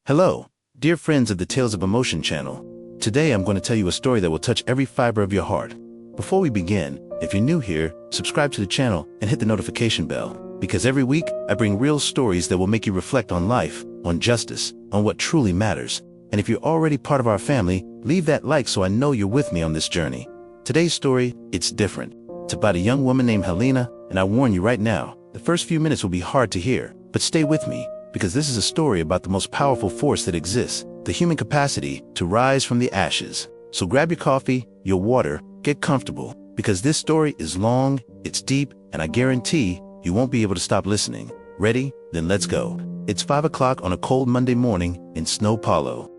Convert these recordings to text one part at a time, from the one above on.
Hello, dear friends of the Tales of Emotion channel. Today I'm going to tell you a story that will touch every fiber of your heart. Before we begin, if you're new here, subscribe to the channel and hit the notification bell, because every week I bring real stories that will make you reflect on life, on justice, on what truly matters. And if you're already part of our family, leave that like so I know you're with me on this journey. Today's story, it's different. It's about a young woman named Helena, and I warn you right now, the first few minutes will be hard to hear, but stay with me, because this is a story about the most powerful force that exists, the human capacity to rise from the ashes. So grab your coffee, your water, get comfortable, because this story is long, it's deep, and I guarantee you won't be able to stop listening. Ready? Then let's go. It's 5 o'clock on a cold Monday morning in Snow Paulo.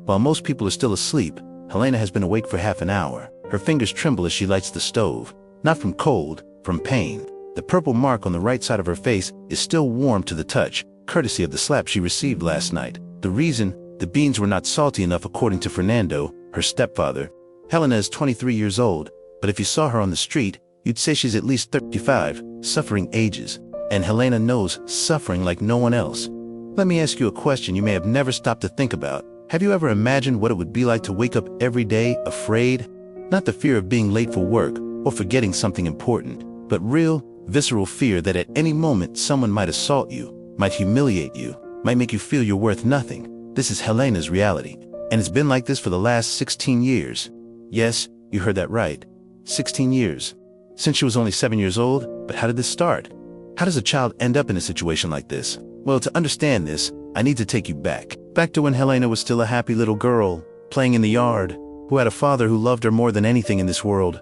While most people are still asleep, Helena has been awake for half an hour. Her fingers tremble as she lights the stove, not from cold, from pain. The purple mark on the right side of her face is still warm to the touch, courtesy of the slap she received last night. The reason? The beans were not salty enough according to Fernando, her stepfather. Helena is 23 years old, but if you saw her on the street, you'd say she's at least 35, suffering ages. And Helena knows suffering like no one else. Let me ask you a question you may have never stopped to think about. Have you ever imagined what it would be like to wake up every day afraid? Not the fear of being late for work or forgetting something important, but real, visceral fear that at any moment someone might assault you, might humiliate you, might make you feel you're worth nothing. This is Helena's reality, and it's been like this for the last 16 years. Yes, you heard that right. 16 years. Since she was only 7 years old, but how did this start? How does a child end up in a situation like this? Well, to understand this, I need to take you back to when Helena was still a happy little girl, playing in the yard, who had a father who loved her more than anything in this world.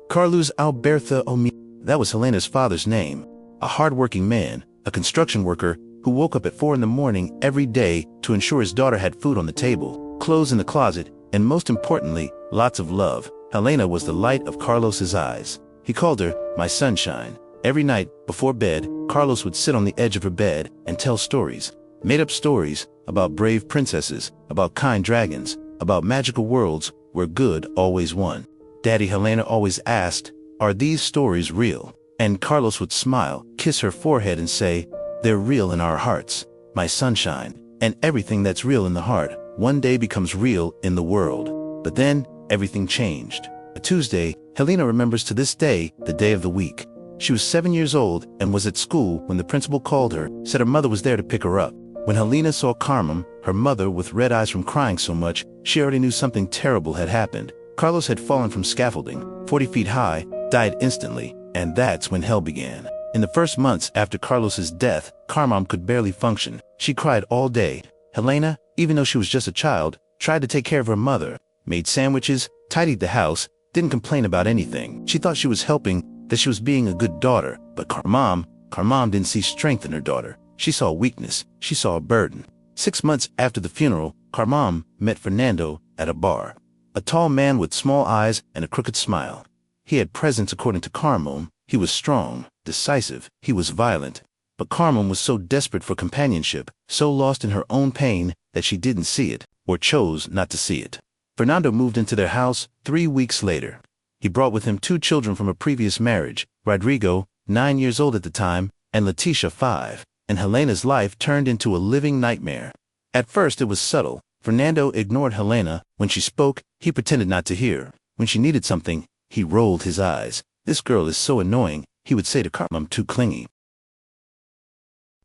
Carlos Alberto Omi. That was Helena's father's name, a hard-working man, a construction worker who woke up at 4 in the morning every day to ensure his daughter had food on the table, clothes in the closet, and most importantly, lots of love. Helena was the light of Carlos's eyes. He called her my sunshine. Every night, before bed, Carlos would sit on the edge of her bed and tell stories, made-up stories about brave princesses, about kind dragons, about magical worlds where good always won. Daddy, Helena always asked, "Are these stories real?" And Carlos would smile, kiss her forehead and say, "They're real in our hearts, my sunshine." And everything that's real in the heart one day becomes real in the world. But then, everything changed. A Tuesday, Helena remembers to this day the day of the week. She was 7 years old and was at school when the principal called her, said her mother was there to pick her up. When Helena saw Carmen, her mother, with red eyes from crying so much, she already knew something terrible had happened. Carlos had fallen from scaffolding, 40 feet high, died instantly, and that's when hell began. In the first months after Carlos's death, Carmen could barely function. She cried all day. Helena, even though she was just a child, tried to take care of her mother, made sandwiches, tidied the house, didn't complain about anything. She thought she was helping, that she was being a good daughter, but Carmen didn't see strength in her daughter. She saw weakness. She saw a burden. 6 months after the funeral, Carmen met Fernando at a bar. A tall man with small eyes and a crooked smile. He had presence according to Carmen. He was strong, decisive, he was violent. But Carmen was so desperate for companionship, so lost in her own pain, that she didn't see it, or chose not to see it. Fernando moved into their house 3 weeks later. He brought with him 2 children from a previous marriage, Rodrigo, 9 years old at the time, and Leticia, 5, and Helena's life turned into a living nightmare. At first it was subtle. Fernando ignored Helena. When she spoke, he pretended not to hear. When she needed something, he rolled his eyes. "This girl is so annoying," he would say to Carmen, "too clingy."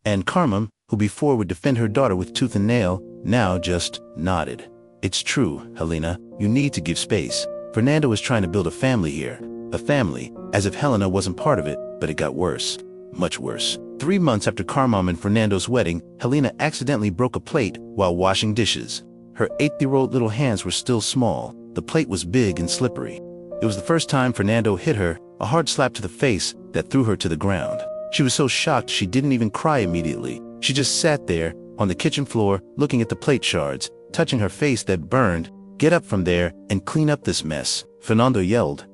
And Carmen, who before would defend her daughter with tooth and nail, now just nodded. "It's true, Helena, you need to give space. Fernando is trying to build a family here. A family, as if Helena wasn't part of it, but it got worse. Much worse. 3 months after Carmen and Fernando's wedding, Helena accidentally broke a plate while washing dishes. Her 8-year-old little hands were still small. The plate was big and slippery. It was the first time Fernando hit her, a hard slap to the face that threw her to the ground. She was so shocked she didn't even cry immediately. She just sat there, on the kitchen floor, looking at the plate shards, touching her face that burned. "Get up from there and clean up this mess," Fernando yelled.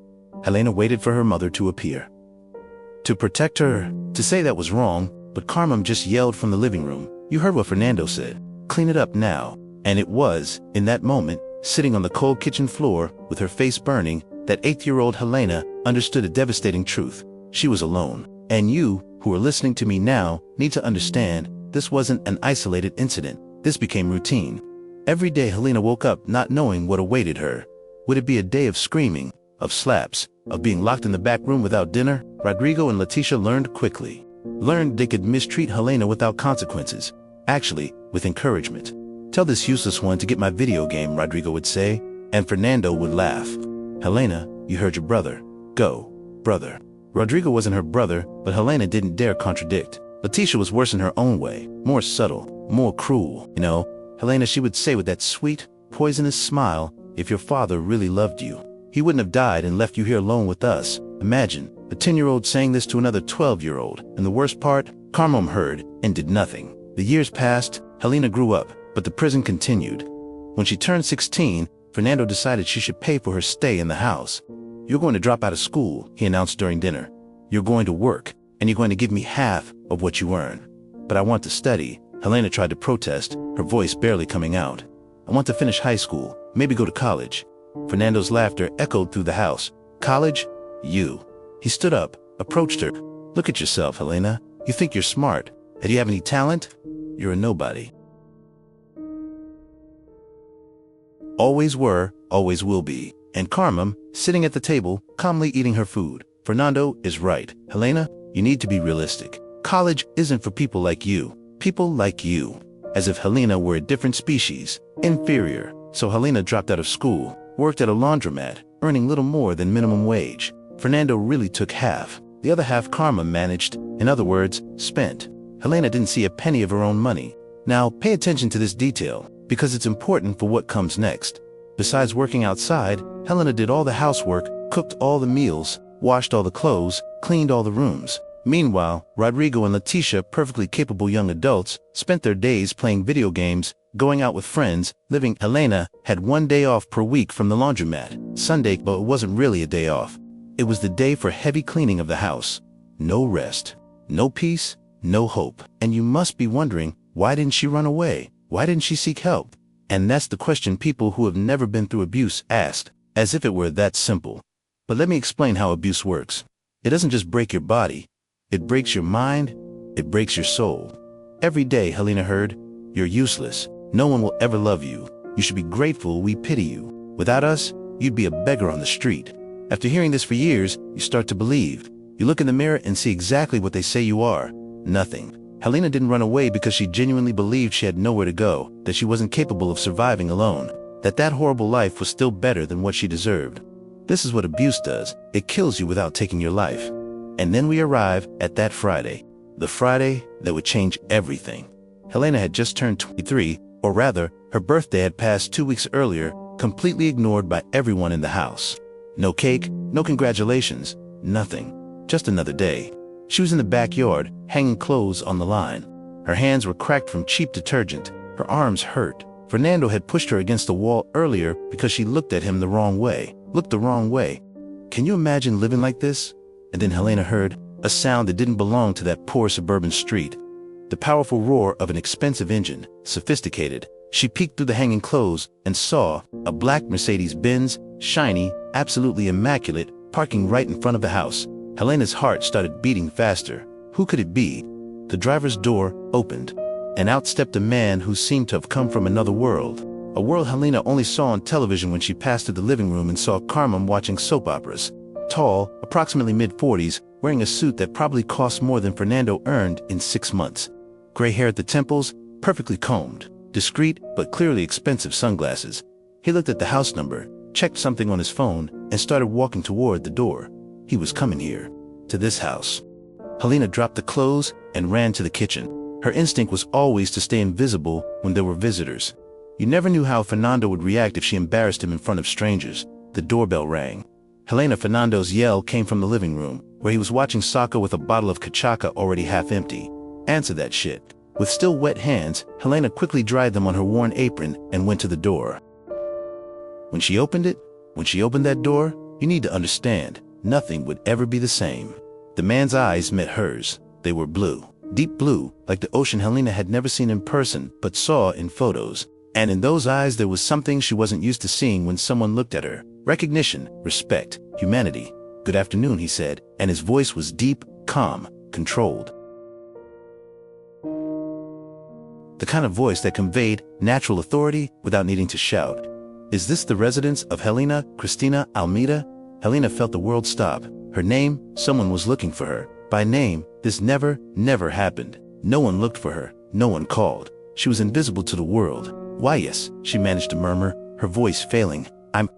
Helena waited for her mother to appear. To protect her, to say that was wrong, but Carmen just yelled from the living room. "You heard what Fernando said. Clean it up now." And it was, in that moment, sitting on the cold kitchen floor, with her face burning, that 8-year-old Helena understood a devastating truth. She was alone. And you, who are listening to me now, need to understand this wasn't an isolated incident. This became routine. Every day Helena woke up not knowing what awaited her. Would it be a day of screaming, of slaps, of being locked in the back room without dinner? Rodrigo and Leticia learned quickly. Learned they could mistreat Helena without consequences. Actually, with encouragement. "Tell this useless one to get my video game," Rodrigo would say, and Fernando would laugh. "Helena, you heard your brother. Go, brother." Rodrigo wasn't her brother, but Helena didn't dare contradict. Leticia was worse in her own way, more subtle, more cruel. "You know, Helena," she would say with that sweet, poisonous smile, "if your father really loved you, he wouldn't have died and left you here alone with us." Imagine, a 10-year-old saying this to another 12-year-old. And the worst part, Carmom heard and did nothing. The years passed, Helena grew up, but the prison continued. When she turned 16, Fernando decided she should pay for her stay in the house. "You're going to drop out of school," he announced during dinner. "You're going to work, and you're going to give me half of what you earn." "But I want to study," Helena tried to protest, her voice barely coming out. "I want to finish high school, maybe go to college." Fernando's laughter echoed through the house. "College? You." He stood up, approached her. "Look at yourself, Helena. You think you're smart. Do you have any talent? You're a nobody. Always were, always will be." And Carmom, sitting at the table, calmly eating her food. "Fernando is right. Helena, you need to be realistic. College isn't for people like you. People like you." As if Helena were a different species, inferior. So Helena dropped out of school, worked at a laundromat, earning little more than minimum wage. Fernando really took half. The other half Carmom managed, in other words, spent. Helena didn't see a penny of her own money. Now, pay attention to this detail, because it's important for what comes next. Besides working outside, Helena did all the housework, cooked all the meals, washed all the clothes, cleaned all the rooms. Meanwhile, Rodrigo and Leticia, perfectly capable young adults, spent their days playing video games, going out with friends, living. Helena had 1 day off per week from the laundromat, Sunday, but it wasn't really a day off. It was the day for heavy cleaning of the house. No rest, no peace, no hope. And you must be wondering, why didn't she run away? Why didn't she seek help? And that's the question people who have never been through abuse asked, as if it were that simple. But let me explain how abuse works. It doesn't just break your body. It breaks your mind. It breaks your soul. Every day, Helena heard, "You're useless. No one will ever love you. You should be grateful we pity you. Without us, you'd be a beggar on the street." After hearing this for years, you start to believe. You look in the mirror and see exactly what they say you are. Nothing. Helena didn't run away because she genuinely believed she had nowhere to go, that she wasn't capable of surviving alone, that horrible life was still better than what she deserved. This is what abuse does. It kills you without taking your life. And then we arrive at that Friday. The Friday that would change everything. Helena had just turned 23, or rather, her birthday had passed 2 weeks earlier, completely ignored by everyone in the house. No cake, no congratulations, nothing. Just another day. She was in the backyard, hanging clothes on the line. Her hands were cracked from cheap detergent. Her arms hurt. Fernando had pushed her against the wall earlier because she looked at him the wrong way. Looked the wrong way. Can you imagine living like this? And then Helena heard a sound that didn't belong to that poor suburban street. The powerful roar of an expensive engine, sophisticated. She peeked through the hanging clothes and saw a black Mercedes-Benz, shiny, absolutely immaculate, parking right in front of the house. Helena's heart started beating faster. Who could it be? The driver's door opened, and out stepped a man who seemed to have come from another world. A world Helena only saw on television when she passed through the living room and saw Carmom watching soap operas. Tall, approximately mid-40s, wearing a suit that probably cost more than Fernando earned in 6 months. Gray hair at the temples, perfectly combed. Discreet, but clearly expensive sunglasses. He looked at the house number, checked something on his phone, and started walking toward the door. He was coming here, to this house. Helena dropped the clothes and ran to the kitchen. Her instinct was always to stay invisible when there were visitors. You never knew how Fernando would react if she embarrassed him in front of strangers. The doorbell rang. Fernando's yell came from the living room, where he was watching soccer with a bottle of cachaca already half empty. "Answer that shit." With still wet hands, Helena quickly dried them on her worn apron and went to the door. When she opened that door, you need to understand, nothing would ever be the same. The man's eyes met hers. They were blue, deep blue, like the ocean Helena had never seen in person, but saw in photos. And in those eyes there was something she wasn't used to seeing when someone looked at her. Recognition, respect, humanity. "Good afternoon," he said, and his voice was deep, calm, controlled. the kind of voice that conveyed natural authority without needing to shout. "Is this the residence of Helena Cristina Almeida?" Helena felt the world stop. Her name, someone was looking for her. By name, this never happened. No one looked for her. No one called. She was invisible to the world. "Why, yes," she managed to murmur, her voice failing. "I'm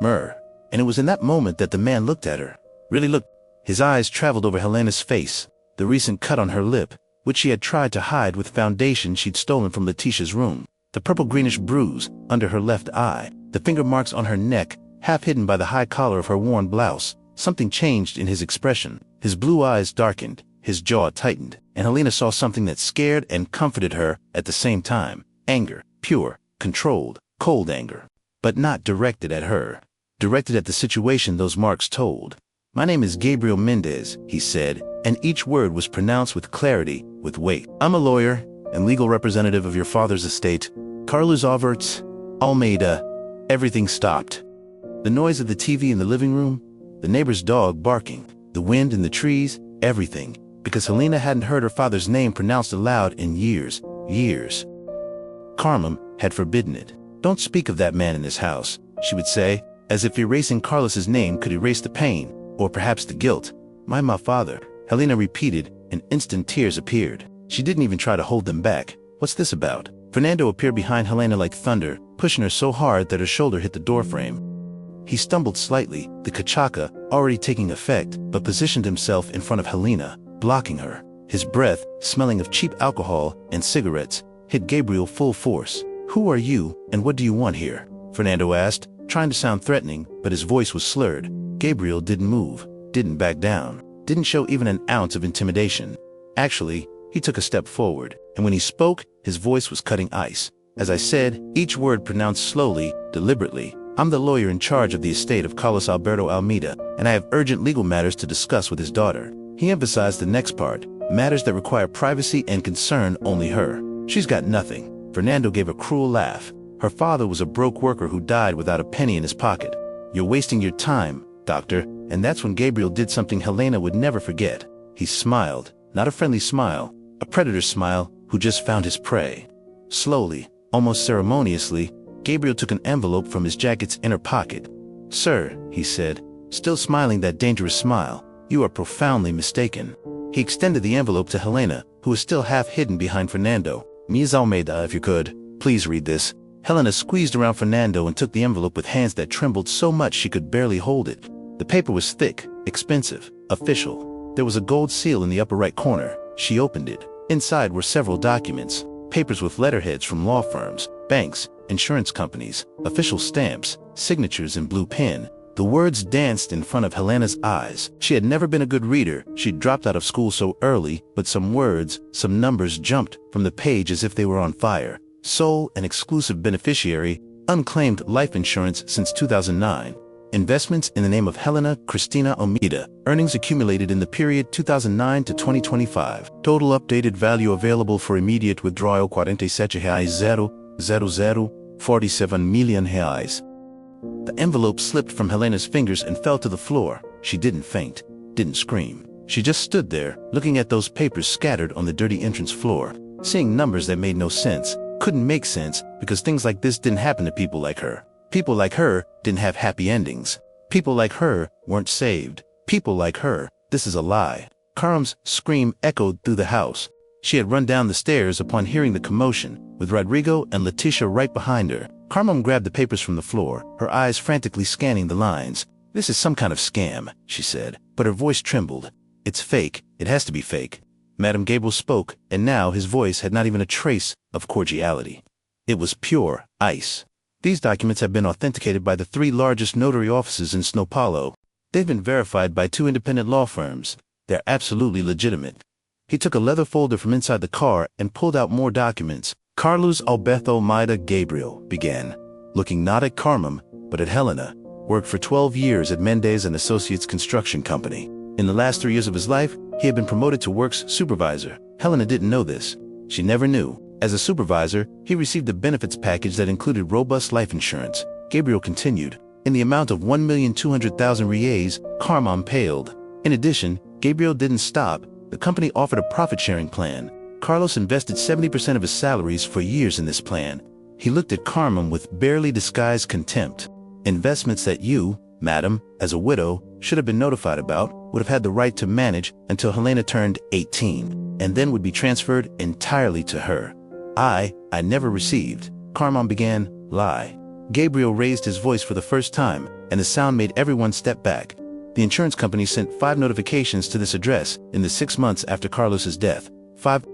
Mur." And it was in that moment that the man looked at her. Really looked. His eyes traveled over Helena's face, the recent cut on her lip, which she had tried to hide with foundation she'd stolen from Letitia's room, the purple-greenish bruise under her left eye, the finger marks on her neck, half hidden by the high collar of her worn blouse. Something changed in his expression. His blue eyes darkened, his jaw tightened, and Helena saw something that scared and comforted her at the same time. Anger, pure, controlled, cold anger. But not directed at her. Directed at the situation those marks told. "My name is Gabriel Mendez," he said, and each word was pronounced with clarity, with weight. "I'm a lawyer and legal representative of your father's estate, Carlos Almeida." Everything stopped. The noise of the TV in the living room, the neighbor's dog barking, the wind in the trees, everything, because Helena hadn't heard her father's name pronounced aloud in years. Carmen had forbidden it. "Don't speak of that man in this house," she would say, as if erasing Carlos's name could erase the pain, or perhaps the guilt. My father," Helena repeated, and instant tears appeared. She didn't even try to hold them back. "What's this about?" Fernando appeared behind Helena like thunder, pushing her so hard that her shoulder hit the doorframe. He stumbled slightly, the cachaca already taking effect, but positioned himself in front of Helena, blocking her. His breath, smelling of cheap alcohol and cigarettes, hit Gabriel full force. "Who are you, and what do you want here?" Fernando asked, trying to sound threatening, but his voice was slurred. Gabriel didn't move, didn't back down, didn't show even an ounce of intimidation. Actually, he took a step forward, and when he spoke, his voice was cutting ice. As I said, each word pronounced slowly, deliberately. "I'm the lawyer in charge of the estate of Carlos Alberto Almeida, and I have urgent legal matters to discuss with his daughter." He emphasized the next part, matters that require privacy and concern only her. "She's got nothing." Fernando gave a cruel laugh. Her father was a broke worker who died without a penny in his pocket. "You're wasting your time, doctor." And that's when Gabriel did something Helena would never forget. He smiled, not a friendly smile, a predator's smile who just found his prey. Slowly, almost ceremoniously, Gabriel took an envelope from his jacket's inner pocket. "Sir," he said, still smiling that dangerous smile, "you are profoundly mistaken." He extended the envelope to Helena, who was still half hidden behind Fernando. "Ms. Almeida, if you could, please read this." Helena squeezed around Fernando and took the envelope with hands that trembled so much she could barely hold it. The paper was thick, expensive, official. There was a gold seal in the upper right corner. She opened it. Inside were several documents, papers with letterheads from law firms, banks, insurance companies, official stamps, signatures in blue pen. The words danced in front of Helena's eyes. She had never been a good reader. She'd dropped out of school so early, but some words, some numbers jumped from the page as if they were on fire. Sole and exclusive beneficiary, unclaimed life insurance since 2009. Investments in the name of Helena Cristina Almeida. Earnings accumulated in the period 2009 to 2025. Total updated value available for immediate withdrawal R$47,000,47 million. The envelope slipped from Helena's fingers and fell to the floor. She didn't faint, didn't scream. She just stood there, looking at those papers scattered on the dirty entrance floor, seeing numbers that made no sense, couldn't make sense, because things like this didn't happen to people like her. People like her didn't have happy endings. People like her weren't saved. People like her, this is a lie. Carmen's scream echoed through the house. She had run down the stairs upon hearing the commotion, with Rodrigo and Letitia right behind her. Carmen grabbed the papers from the floor, her eyes frantically scanning the lines. "This is some kind of scam," she said, but her voice trembled. "It's fake. It has to be fake." Madame Gabriel spoke, and now his voice had not even a trace of cordiality. It was pure ice. "These documents have been authenticated by the 3 largest notary offices in São Paulo. They've been verified by 2 independent law firms. They're absolutely legitimate." He took a leather folder from inside the car and pulled out more documents. "Carlos Alberto Almeida Gabriel," began, looking not at Carmen, but at Helena, "worked for 12 years at Mendez and Associates Construction Company. In the last 3 years of his life, he had been promoted to works supervisor." Helena didn't know this. She never knew. As a supervisor, he received a benefits package that included robust life insurance. Gabriel continued, "In the amount of 1,200,000 reais." Carmen paled. In addition, Gabriel didn't stop. The company offered a profit-sharing plan. Carlos invested 70% of his salaries for years in this plan. He looked at Carmen with barely disguised contempt. Investments that you, madam, as a widow, should have been notified about, would have had the right to manage until Helena turned 18, and then would be transferred entirely to her. I never received, Carmen began, lie. Gabriel raised his voice for the first time, and the sound made everyone step back. The insurance company sent 5 notifications to this address in the 6 months after Carlos's death. 5.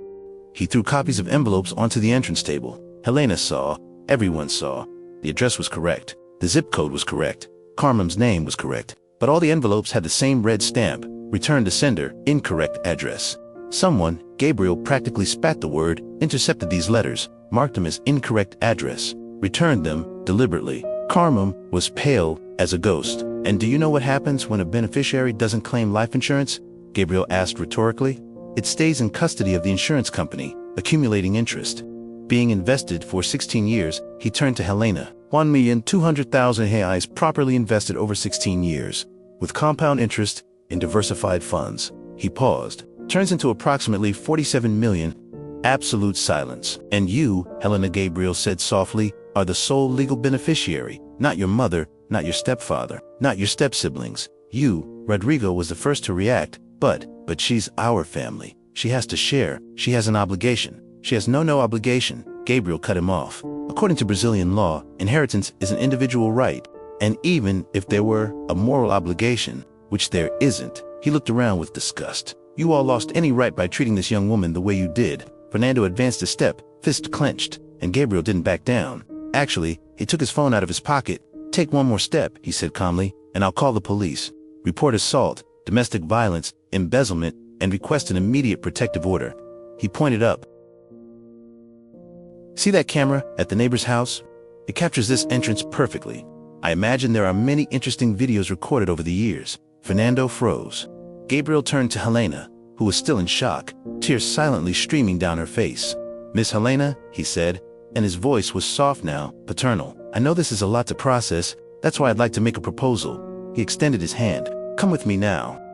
He threw copies of envelopes onto the entrance table. Helena saw, everyone saw. The address was correct. The zip code was correct. Carmen's name was correct. But all the envelopes had the same red stamp, return to sender, incorrect address. Someone, Gabriel practically spat the word, intercepted these letters, marked them as incorrect address, returned them deliberately. Carmen was pale as a ghost. And do you know what happens when a beneficiary doesn't claim life insurance? Gabriel asked rhetorically. It stays in custody of the insurance company, accumulating interest. Being invested for 16 years, he turned to Helena. 1,200,000 reais properly invested over 16 years, with compound interest in diversified funds. He paused. Turns into approximately 47 million. Absolute silence. And you, Helena, Gabriel said softly, are the sole legal beneficiary, not your mother, not your stepfather, not your step-siblings. You, Rodrigo, was the first to react, but she's our family. She has to share. She has an obligation. She has no obligation. Gabriel cut him off. According to Brazilian law, inheritance is an individual right. And even if there were a moral obligation, which there isn't, he looked around with disgust. You all lost any right by treating this young woman the way you did. Fernando advanced a step, fist clenched, and Gabriel didn't back down. Actually, he took his phone out of his pocket. Take one more step, he said calmly, and I'll call the police. Report assault, domestic violence, embezzlement, and request an immediate protective order. He pointed up. See that camera at the neighbor's house? It captures this entrance perfectly. I imagine there are many interesting videos recorded over the years. Fernando froze. Gabriel turned to Helena, who was still in shock, tears silently streaming down her face. Miss Helena, he said, and his voice was soft now, paternal. I know this is a lot to process. That's why I'd like to make a proposal. He extended his hand. Come with me now.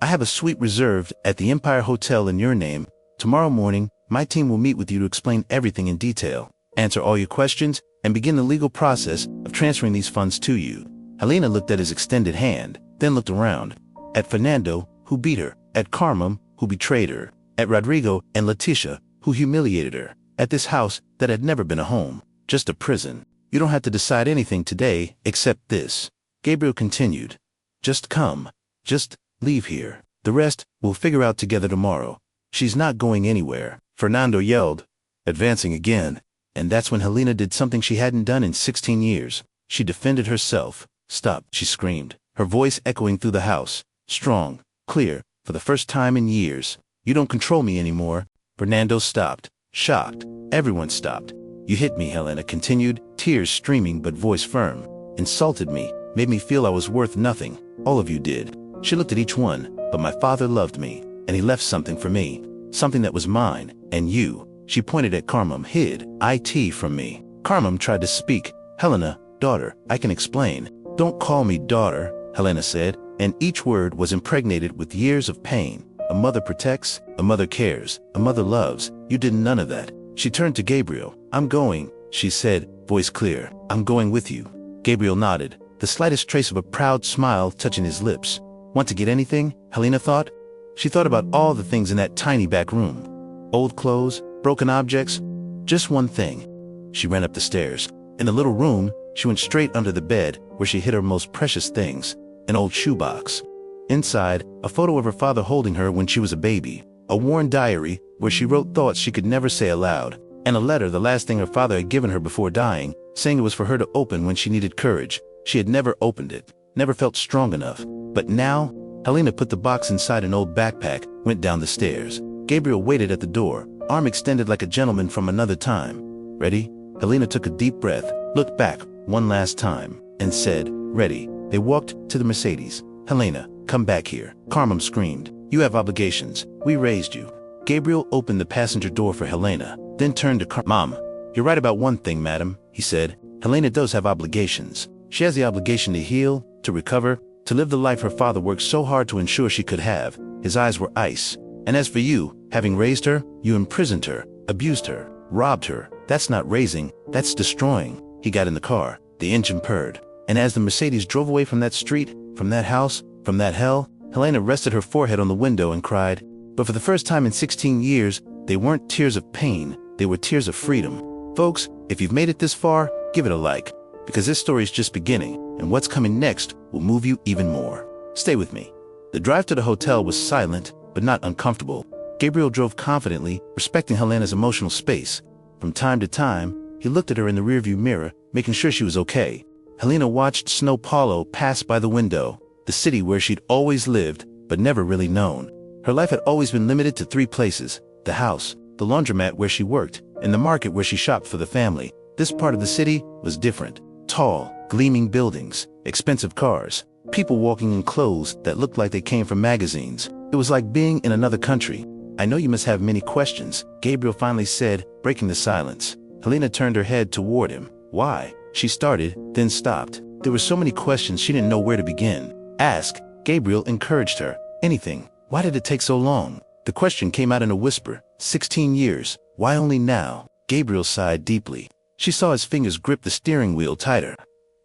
I have a suite reserved at the Empire Hotel in your name. Tomorrow morning, my team will meet with you to explain everything in detail, answer all your questions, and begin the legal process of transferring these funds to you. Helena looked at his extended hand, then looked around. At Fernando, who beat her. At Carmen, who betrayed her. At Rodrigo and Leticia, who humiliated her. At this house that had never been a home, just a prison. You don't have to decide anything today except this. Gabriel continued. Just come. Just leave here. The rest we'll figure out together tomorrow. She's not going anywhere, Fernando yelled, advancing again. And that's when Helena did something she hadn't done in 16 years. She defended herself. Stop, she screamed, her voice echoing through the house, strong, clear, for the first time in years. You don't control me anymore. Fernando stopped, shocked. Everyone stopped. You hit me, Helena continued, tears streaming but voice firm. Insulted me, made me feel I was worth nothing. All of you did. She looked at each one, but my father loved me, and he left something for me, something that was mine, and you, she pointed at Carmen, hid it from me. Carmen tried to speak. Helena, daughter, I can explain. Don't call me daughter, Helena said, and each word was impregnated with years of pain. A mother protects, a mother cares, a mother loves. You did none of that. She turned to Gabriel. I'm going, she said, voice clear. I'm going with you. Gabriel nodded, the slightest trace of a proud smile touching his lips. Want to get anything? Helena thought. She thought about all the things in that tiny back room. Old clothes, broken objects, just one thing. She ran up the stairs. In the little room, she went straight under the bed where she hid her most precious things, an old shoebox. Inside, a photo of her father holding her when she was a baby, a worn diary where she wrote thoughts she could never say aloud, and a letter, the last thing her father had given her before dying, saying it was for her to open when she needed courage. She had never opened it, never felt strong enough. But now, Helena put the box inside an old backpack, went down the stairs. Gabriel waited at the door, arm extended like a gentleman from another time. Ready? Helena took a deep breath, looked back one last time, and said, ready. They walked to the Mercedes. Helena, come back here. Carmen screamed. You have obligations. We raised you. Gabriel opened the passenger door for Helena, then turned to Carmen. Mom, you're right about one thing, madam, he said. Helena does have obligations. She has the obligation to heal, to recover, to live the life her father worked so hard to ensure she could have. His eyes were ice. And as for you, having raised her, you imprisoned her, abused her, robbed her. That's not raising, that's destroying. He got in the car. The engine purred. And as the Mercedes drove away from that street, from that house, from that hell, Helena rested her forehead on the window and cried. But for the first time in 16 years, they weren't tears of pain, they were tears of freedom. Folks, if you've made it this far, give it a like, because this story is just beginning, and what's coming next will move you even more. Stay with me. The drive to the hotel was silent, but not uncomfortable. Gabriel drove confidently, respecting Helena's emotional space. From time to time, he looked at her in the rearview mirror, making sure she was okay. Helena watched São Paulo pass by the window, the city where she'd always lived, but never really known. Her life had always been limited to 3 places: the house, the laundromat where she worked, and the market where she shopped for the family. This part of the city was different. Tall, gleaming buildings, expensive cars, people walking in clothes that looked like they came from magazines. It was like being in another country. I know you must have many questions, Gabriel finally said, breaking the silence. Helena turned her head toward him. Why? She started, then stopped. There were so many questions she didn't know where to begin. Ask, Gabriel encouraged her. Anything. Why did it take so long? The question came out in a whisper. 16 years. Why only now? Gabriel sighed deeply. She saw his fingers grip the steering wheel tighter.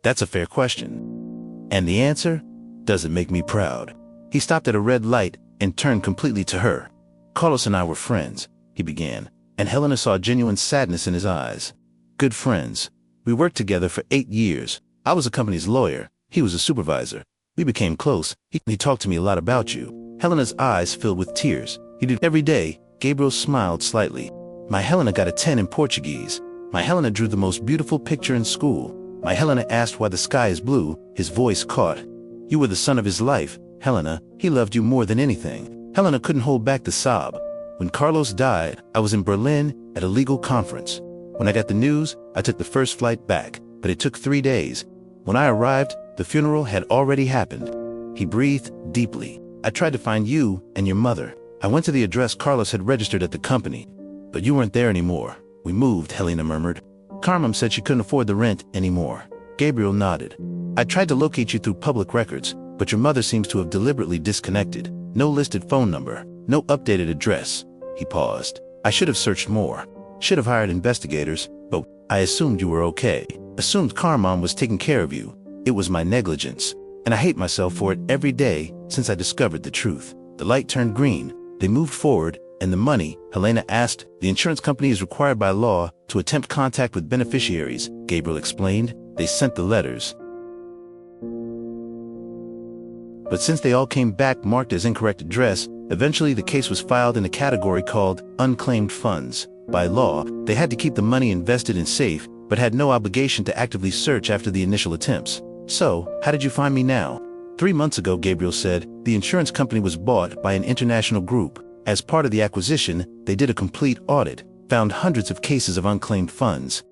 That's a fair question. And the answer? Does it make me proud? He stopped at a red light and turned completely to her. Carlos and I were friends, he began, and Helena saw genuine sadness in his eyes. Good friends. We worked together for 8 years. I was the company's lawyer. He was a supervisor. We became close. He talked to me a lot about you. Helena's eyes filled with tears. He did every day. Gabriel smiled slightly. My Helena got a 10 in Portuguese. My Helena drew the most beautiful picture in school. My Helena asked why the sky is blue. His voice caught. You were the sun of his life, Helena. He loved you more than anything. Helena couldn't hold back the sob. When Carlos died, I was in Berlin at a legal conference. When I got the news, I took the first flight back, but it took 3 days. When I arrived, the funeral had already happened. He breathed deeply. I tried to find you and your mother. I went to the address Carlos had registered at the company, but you weren't there anymore. We moved, Helena murmured. Carmen said she couldn't afford the rent anymore. Gabriel nodded. I tried to locate you through public records, but your mother seems to have deliberately disconnected. No listed phone number, no updated address. He paused. I should have searched more. Should have hired investigators, but I assumed you were okay. Assumed Carmen was taking care of you. It was my negligence, and I hate myself for it every day since I discovered the truth. The light turned green. They moved forward, and the money, Helena asked. The insurance company is required by law to attempt contact with beneficiaries, Gabriel explained. They sent the letters. But since they all came back marked as incorrect address, eventually the case was filed in a category called unclaimed funds. By law, they had to keep the money invested in safe, but had no obligation to actively search after the initial attempts. So, how did you find me now? 3 months ago, Gabriel said, the insurance company was bought by an international group. As part of the acquisition, they did a complete audit, found hundreds of cases of unclaimed funds.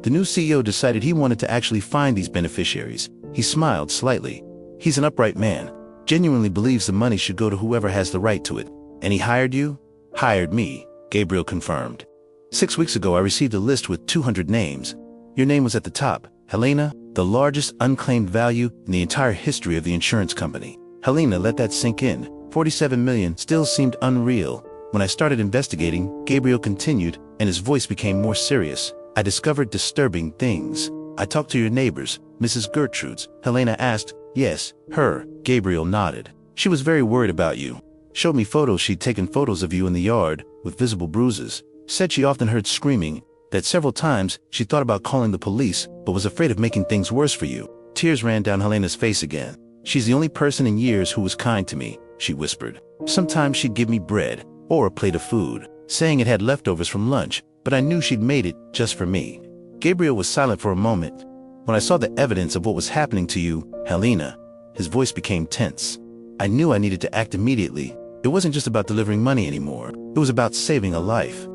The new CEO decided he wanted to actually find these beneficiaries. He smiled slightly. He's an upright man, genuinely believes the money should go to whoever has the right to it. And he hired you? Hired me, Gabriel confirmed. 6 weeks ago, I received a list with 200 names. Your name was at the top. Helena, the largest unclaimed value in the entire history of the insurance company. Helena let that sink in. 47 million still seemed unreal. When I started investigating, Gabriel continued, and his voice became more serious. I discovered disturbing things. I talked to your neighbors, Mrs. Gertrude's. Helena asked. Yes, her. Gabriel nodded. She was very worried about you. Showed me photos she'd taken photos of you in the yard, with visible bruises. Said she often heard screaming, that several times she thought about calling the police, but was afraid of making things worse for you. Tears ran down Helena's face again. She's the only person in years who was kind to me, she whispered. Sometimes she'd give me bread, or a plate of food, saying it had leftovers from lunch, but I knew she'd made it just for me. Gabriel was silent for a moment. When I saw the evidence of what was happening to you, Helena, his voice became tense. I knew I needed to act immediately. It wasn't just about delivering money anymore. It was about saving a life.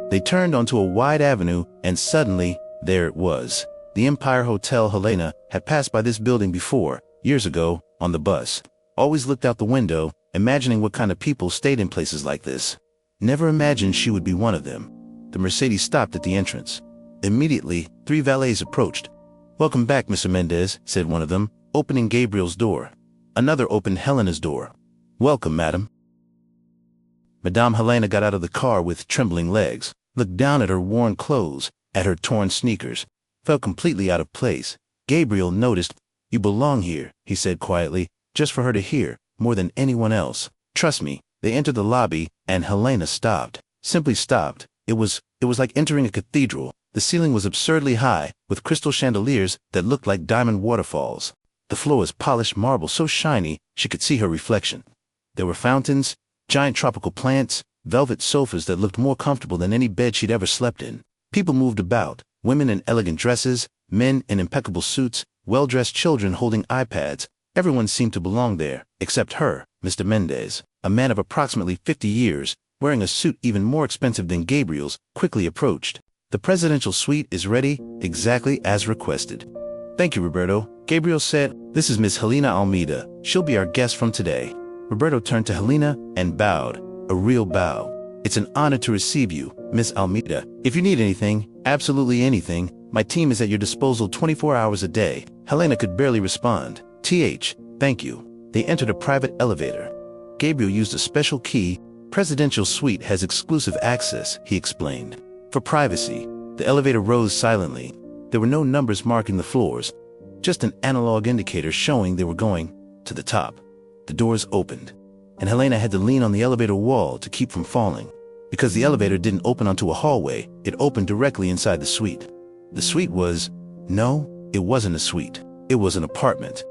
They turned onto a wide avenue, and suddenly, there it was. The Empire Hotel. Helena had passed by this building before, years ago, on the bus. Always looked out the window, imagining what kind of people stayed in places like this. Never imagined she would be one of them. The Mercedes stopped at the entrance. Immediately, 3 valets approached. Welcome back, Mr. Mendez, said one of them, opening Gabriel's door. Another opened Helena's door. "Welcome, madam." Madame Helena got out of the car with trembling legs, looked down at her worn clothes, at her torn sneakers, felt completely out of place. Gabriel noticed. "You belong here," he said quietly, just for her to hear, more than anyone else. "Trust me." They entered the lobby, and Helena stopped. Simply stopped. It was like entering a cathedral. The ceiling was absurdly high, with crystal chandeliers that looked like diamond waterfalls. The floor was polished marble so shiny she could see her reflection. There were fountains, giant tropical plants, velvet sofas that looked more comfortable than any bed she'd ever slept in. People moved about, women in elegant dresses, men in impeccable suits, well-dressed children holding iPads. Everyone seemed to belong there, except her, Mr. Mendez, a man of approximately 50 years, wearing a suit even more expensive than Gabriel's, quickly approached. "The presidential suite is ready, exactly as requested." "Thank you, Roberto," Gabriel said. "This is Miss Helena Almeida. She'll be our guest from today." Roberto turned to Helena and bowed, a real bow. "It's an honor to receive you, Miss Almeida. If you need anything, absolutely anything, my team is at your disposal 24 hours a day." Helena could barely respond. Thank you." They entered a private elevator. Gabriel used a special key. "Presidential suite has exclusive access," he explained. "For privacy." The elevator rose silently. There were no numbers marking the floors, just an analog indicator showing they were going to the top. The doors opened, and Helena had to lean on the elevator wall to keep from falling. Because the elevator didn't open onto a hallway, it opened directly inside the suite. The suite was... no, it wasn't a suite. It was an apartment.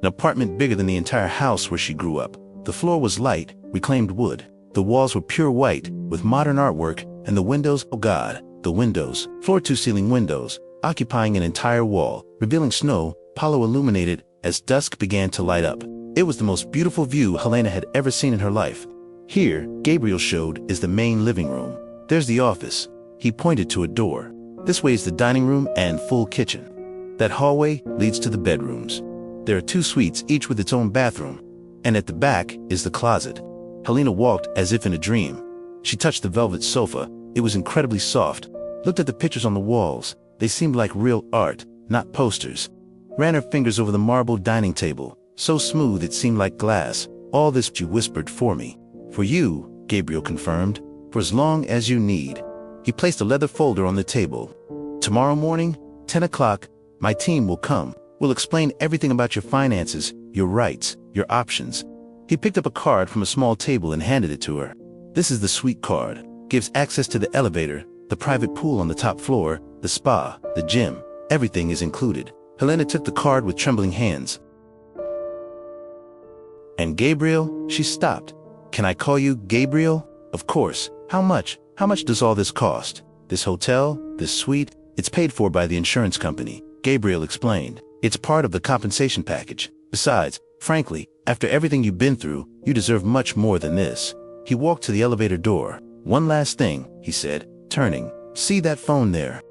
An apartment bigger than the entire house where she grew up. The floor was light, reclaimed wood. The walls were pure white, with modern artwork, and the windows, oh God, the windows, floor-to-ceiling windows, occupying an entire wall, revealing snow, Palo illuminated as dusk began to light up. It was the most beautiful view Helena had ever seen in her life. Here, Gabriel showed, is the main living room. There's the office. He pointed to a door. This way is the dining room and full kitchen. That hallway leads to the bedrooms. There are 2 suites, each with its own bathroom. And at the back is the closet. Helena walked as if in a dream. She touched the velvet sofa. It was incredibly soft. Looked at the pictures on the walls. They seemed like real art, not posters. Ran her fingers over the marble dining table, so smooth it seemed like glass. "All this you whispered for me." "For you," Gabriel confirmed, "for as long as you need." He placed a leather folder on the table. "Tomorrow morning, 10 o'clock, my team will come. We'll explain everything about your finances, your rights, your options." He picked up a card from a small table and handed it to her. "This is the suite card. Gives access to the elevator, the private pool on the top floor, the spa, the gym. Everything is included." Helena took the card with trembling hands. "And Gabriel?" She stopped. "Can I call you Gabriel?" "Of course. How much? How much does all this cost?" "This hotel, this suite, it's paid for by the insurance company," Gabriel explained. "It's part of the compensation package. Besides, frankly, after everything you've been through, you deserve much more than this." He walked to the elevator door. "One last thing," he said, turning. "See that phone there?"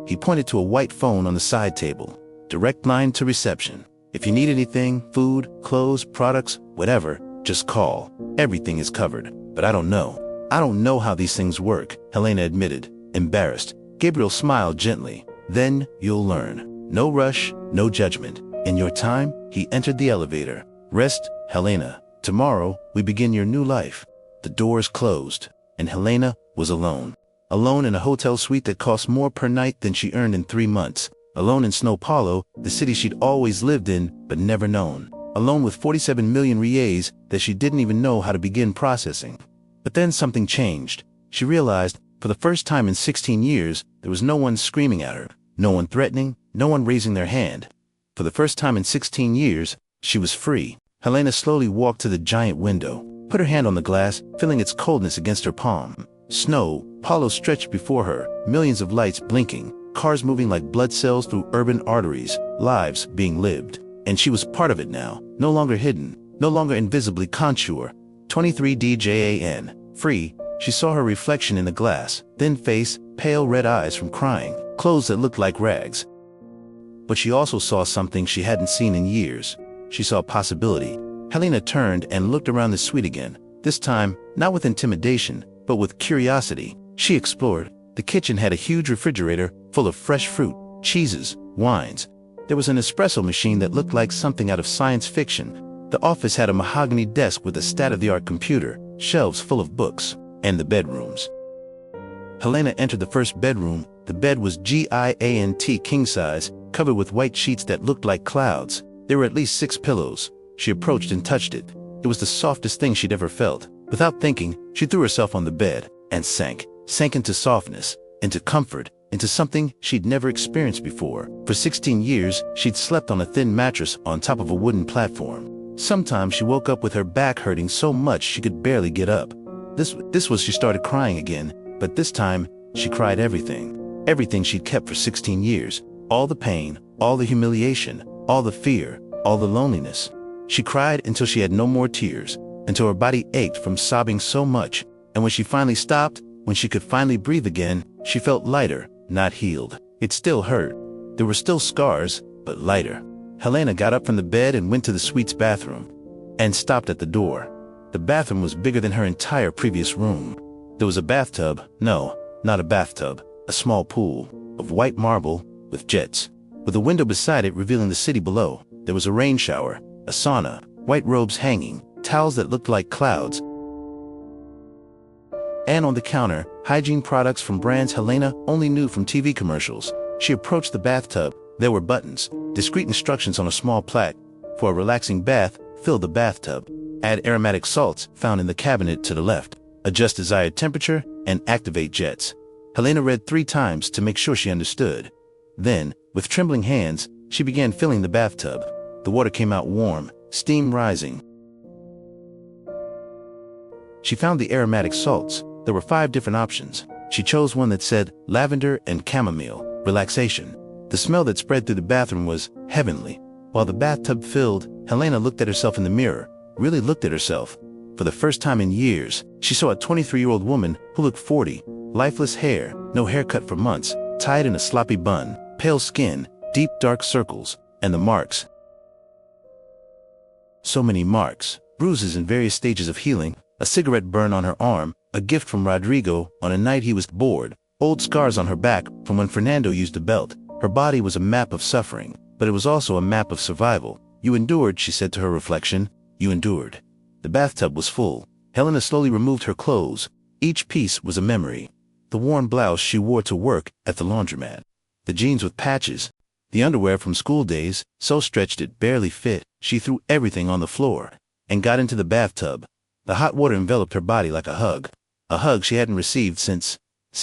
He pointed to a white phone on the side table. "Direct line to reception. If you need anything, food, clothes, products, whatever, just call. Everything is covered. But I don't know. I don't know how these things work," Helena admitted, embarrassed. Gabriel smiled gently. "Then you'll learn. No rush, no judgment. In your time," he entered the elevator. "Rest, Helena. Tomorrow, we begin your new life." The doors closed, and Helena was alone. Alone in a hotel suite that cost more per night than she earned in 3 months. Alone in São Paulo, the city she'd always lived in but never known. Alone with 47 million reais that she didn't even know how to begin processing. But then something changed. She realized, for the first time in 16 years, there was no one screaming at her, no one threatening, no one raising their hand. For the first time in 16 years, she was free. Helena slowly walked to the giant window, put her hand on the glass, feeling its coldness against her palm. Snow, Palo stretched before her, millions of lights blinking, cars moving like blood cells through urban arteries, lives being lived. And she was part of it now, no longer hidden, no longer invisibly contour. 23 DJAN, free. She saw her reflection in the glass, thin face, pale red eyes from crying, clothes that looked like rags. But she also saw something she hadn't seen in years. She saw possibility. Helena turned and looked around the suite again, this time not with intimidation, but with curiosity. She explored. The kitchen had a huge refrigerator full of fresh fruit, cheeses, wines. There was an espresso machine that looked like something out of science fiction. The office had a mahogany desk with a state-of-the-art computer, shelves full of books, and the bedrooms. Helena entered the first bedroom. The bed was giant king size, covered with white sheets that looked like clouds. There were at least 6 pillows. She approached and touched it. It was the softest thing she'd ever felt. Without thinking, she threw herself on the bed and sank into softness, into comfort, into something she'd never experienced before. For 16 years, she'd slept on a thin mattress on top of a wooden platform. Sometimes she woke up with her back hurting so much she could barely get up. She started crying again, but this time, she cried everything. Everything she'd kept for 16 years. All the pain, all the humiliation, all the fear, all the loneliness. She cried until she had no more tears, until her body ached from sobbing so much. And when she finally stopped, when she could finally breathe again, she felt lighter, not healed. It still hurt. There were still scars, but lighter. Helena got up from the bed and went to the suite's bathroom, and stopped at the door. The bathroom was bigger than her entire previous room. There was a bathtub, no, not a bathtub, a small pool, of white marble, with jets, with a window beside it revealing the city below. There was a rain shower, a sauna, white robes hanging, towels that looked like clouds, and on the counter, hygiene products from brands Helena only knew from TV commercials. She approached the bathtub. There were buttons, discreet instructions on a small plaque. For a relaxing bath, fill the bathtub. Add aromatic salts found in the cabinet to the left. Adjust desired temperature and activate jets. Helena read 3 times to make sure she understood. Then, with trembling hands, she began filling the bathtub. The water came out warm, steam rising. She found the aromatic salts. There were 5 different options. She chose one that said lavender and chamomile, relaxation. The smell that spread through the bathroom was heavenly. While the bathtub filled, Helena looked at herself in the mirror, really looked at herself. For the first time in years, she saw a 23-year-old woman who looked 40, lifeless hair, no haircut for months, tied in a sloppy bun, pale skin, deep dark circles, and the marks. So many marks, bruises in various stages of healing, a cigarette burn on her arm, a gift from Rodrigo on a night he was bored, old scars on her back from when Fernando used a belt. Her body was a map of suffering, but it was also a map of survival. You endured, she said to her reflection. You endured. The bathtub was full. Helena slowly removed her clothes. Each piece was a memory. The worn blouse she wore to work at the laundromat. The jeans with patches. The underwear from school days, so stretched it barely fit. She threw everything on the floor and got into the bathtub. The hot water enveloped her body like a hug she hadn't received since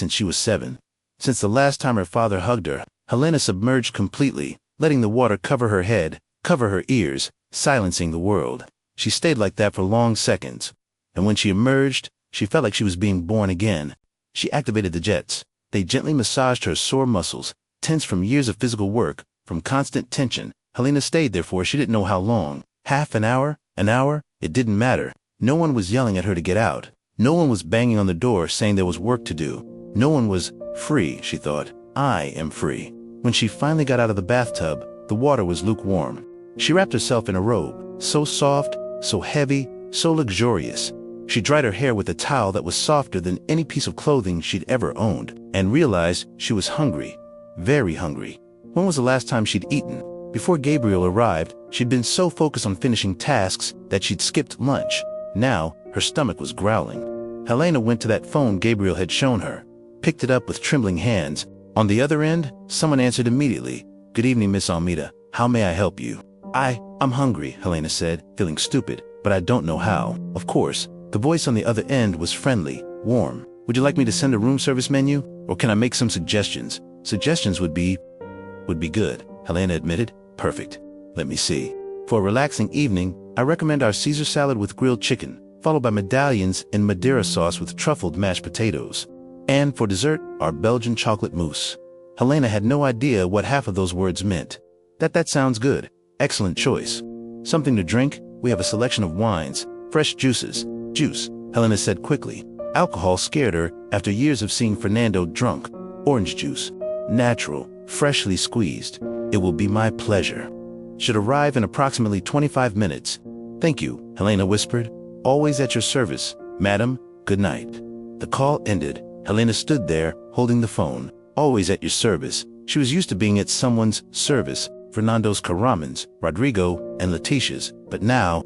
she was 7. Since the last time her father hugged her. Helena submerged completely, letting the water cover her head, cover her ears, silencing the world. She stayed like that for long seconds, and when she emerged, she felt like she was being born again. She activated the jets. They gently massaged her sore muscles, tense from years of physical work, from constant tension. Helena stayed there for she didn't know how long. Half an hour? It didn't matter. No one was yelling at her to get out. No one was banging on the door saying there was work to do. No one was free, she thought. I am free. When she finally got out of the bathtub, the water was lukewarm. She wrapped herself in a robe, so soft, so heavy, so luxurious. She dried her hair with a towel that was softer than any piece of clothing she'd ever owned, and realized she was hungry, very hungry. When was the last time she'd eaten? Before Gabriel arrived, she'd been so focused on finishing tasks that she'd skipped lunch. Now, her stomach was growling. Helena went to that phone Gabriel had shown her, picked it up with trembling hands. On the other end, someone answered immediately. Good evening, Miss Almeida. How may I help you? I'm hungry, Helena said, feeling stupid, but I don't know how. Of course, the voice on the other end was friendly, warm. Would you like me to send a room service menu? Or can I make some suggestions? Suggestions would be good, Helena admitted. Perfect. Let me see. For a relaxing evening, I recommend our Caesar salad with grilled chicken, followed by medallions in Madeira sauce with truffled mashed potatoes. And for dessert, our Belgian chocolate mousse. Helena had no idea what half of those words meant. That sounds good. Excellent choice. Something to drink? We have a selection of wines, fresh juices. Juice, Helena said quickly. Alcohol scared her after years of seeing Fernando drunk. Orange juice. Natural, freshly squeezed. It will be my pleasure. Should arrive in approximately 25 minutes. Thank you, Helena whispered. Always at your service, madam. Good night. The call ended. Helena stood there, holding the phone. Always at your service. She was used to being at someone's service, Fernando's Caramans, Rodrigo, and Letitia's, but now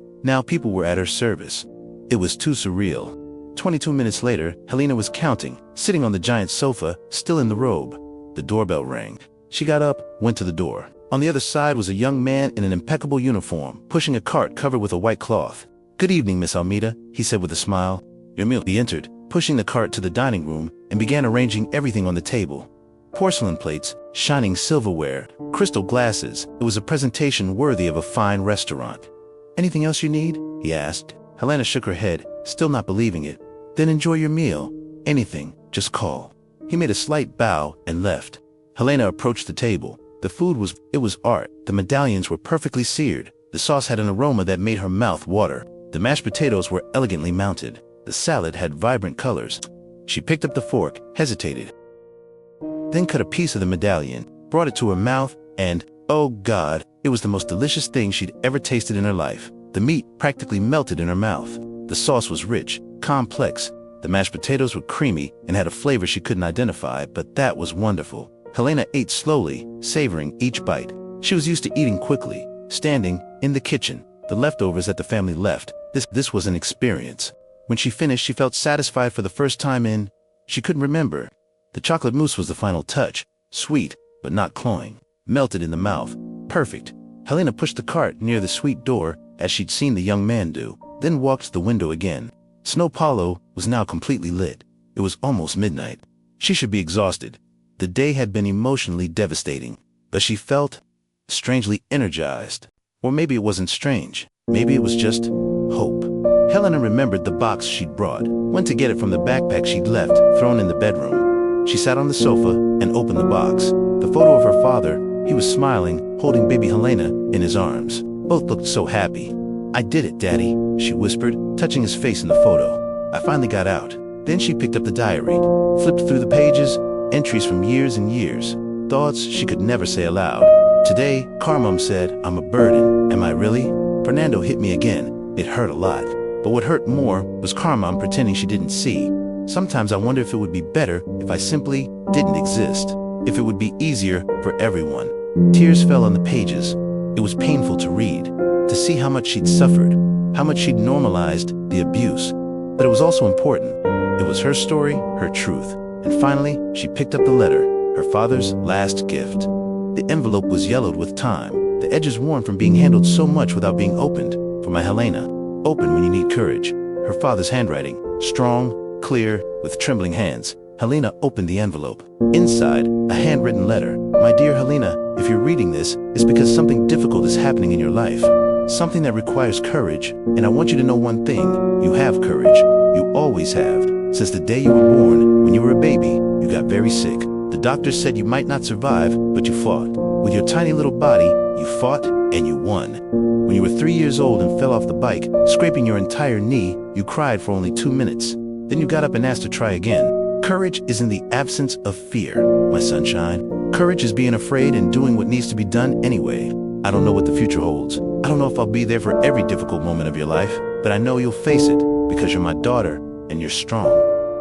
people were at her service. It was too surreal. 22 minutes later, Helena was counting, sitting on the giant sofa, still in the robe. The doorbell rang. She got up, went to the door. On the other side was a young man in an impeccable uniform, pushing a cart covered with a white cloth. "Good evening, Miss Almeida," he said with a smile. "Your meal." He entered, pushing the cart to the dining room, and began arranging everything on the table. Porcelain plates, shining silverware, crystal glasses. It was a presentation worthy of a fine restaurant. "Anything else you need?" he asked. Helena shook her head, still not believing it. "Then enjoy your meal. Anything, just call." He made a slight bow and left. Helena approached the table. The food was art. The medallions were perfectly seared. The sauce had an aroma that made her mouth water. The mashed potatoes were elegantly mounted. The salad had vibrant colors. She picked up the fork, hesitated, then cut a piece of the medallion, brought it to her mouth, and, oh God, it was the most delicious thing she'd ever tasted in her life. The meat practically melted in her mouth. The sauce was rich, complex. The mashed potatoes were creamy and had a flavor she couldn't identify, but that was wonderful. Helena ate slowly, savoring each bite. She was used to eating quickly, standing in the kitchen, the leftovers that the family left. This was an experience. When she finished, she felt satisfied for the first time she couldn't remember. The chocolate mousse was the final touch, sweet, but not cloying, melted in the mouth, perfect. Helena pushed the cart near the suite door, as she'd seen the young man do, then walked to the window again. Snow Paulo was now completely lit. It was almost midnight. She should be exhausted. The day had been emotionally devastating, but she felt strangely energized. Or maybe it wasn't strange. Maybe it was just hope. Helena remembered the box she'd brought, went to get it from the backpack she'd left, thrown in the bedroom. She sat on the sofa and opened the box. The photo of her father, he was smiling, holding baby Helena in his arms. Both looked so happy. "I did it, Daddy," she whispered, touching his face in the photo. "I finally got out." Then she picked up the diary, flipped through the pages, entries from years and years, thoughts she could never say aloud. "Today, Carmum said, I'm a burden. Am I really? Fernando hit me again. It hurt a lot. But what hurt more was Carmum pretending she didn't see. Sometimes I wonder if it would be better if I simply didn't exist. If it would be easier for everyone." Tears fell on the pages. It was painful to read, to see how much she'd suffered, how much she'd normalized the abuse. But it was also important. It was her story, her truth. And finally, she picked up the letter, her father's last gift. The envelope was yellowed with time, the edges worn from being handled so much without being opened. "For my Helena, open when you need courage." Her father's handwriting, strong, clear, with trembling hands. Helena opened the envelope. Inside, a handwritten letter. "My dear Helena, if you're reading this, it's because something difficult is happening in your life. Something that requires courage, and I want you to know one thing. You have courage. You always have. Since the day you were born, when you were a baby, you got very sick. The doctors said you might not survive, but you fought. With your tiny little body, you fought and you won. When you were 3 years old and fell off the bike, scraping your entire knee, you cried for only 2 minutes. Then you got up and asked to try again. Courage is in the absence of fear, my sunshine. Courage is being afraid and doing what needs to be done anyway. I don't know what the future holds. I don't know if I'll be there for every difficult moment of your life, but I know you'll face it because you're my daughter and you're strong.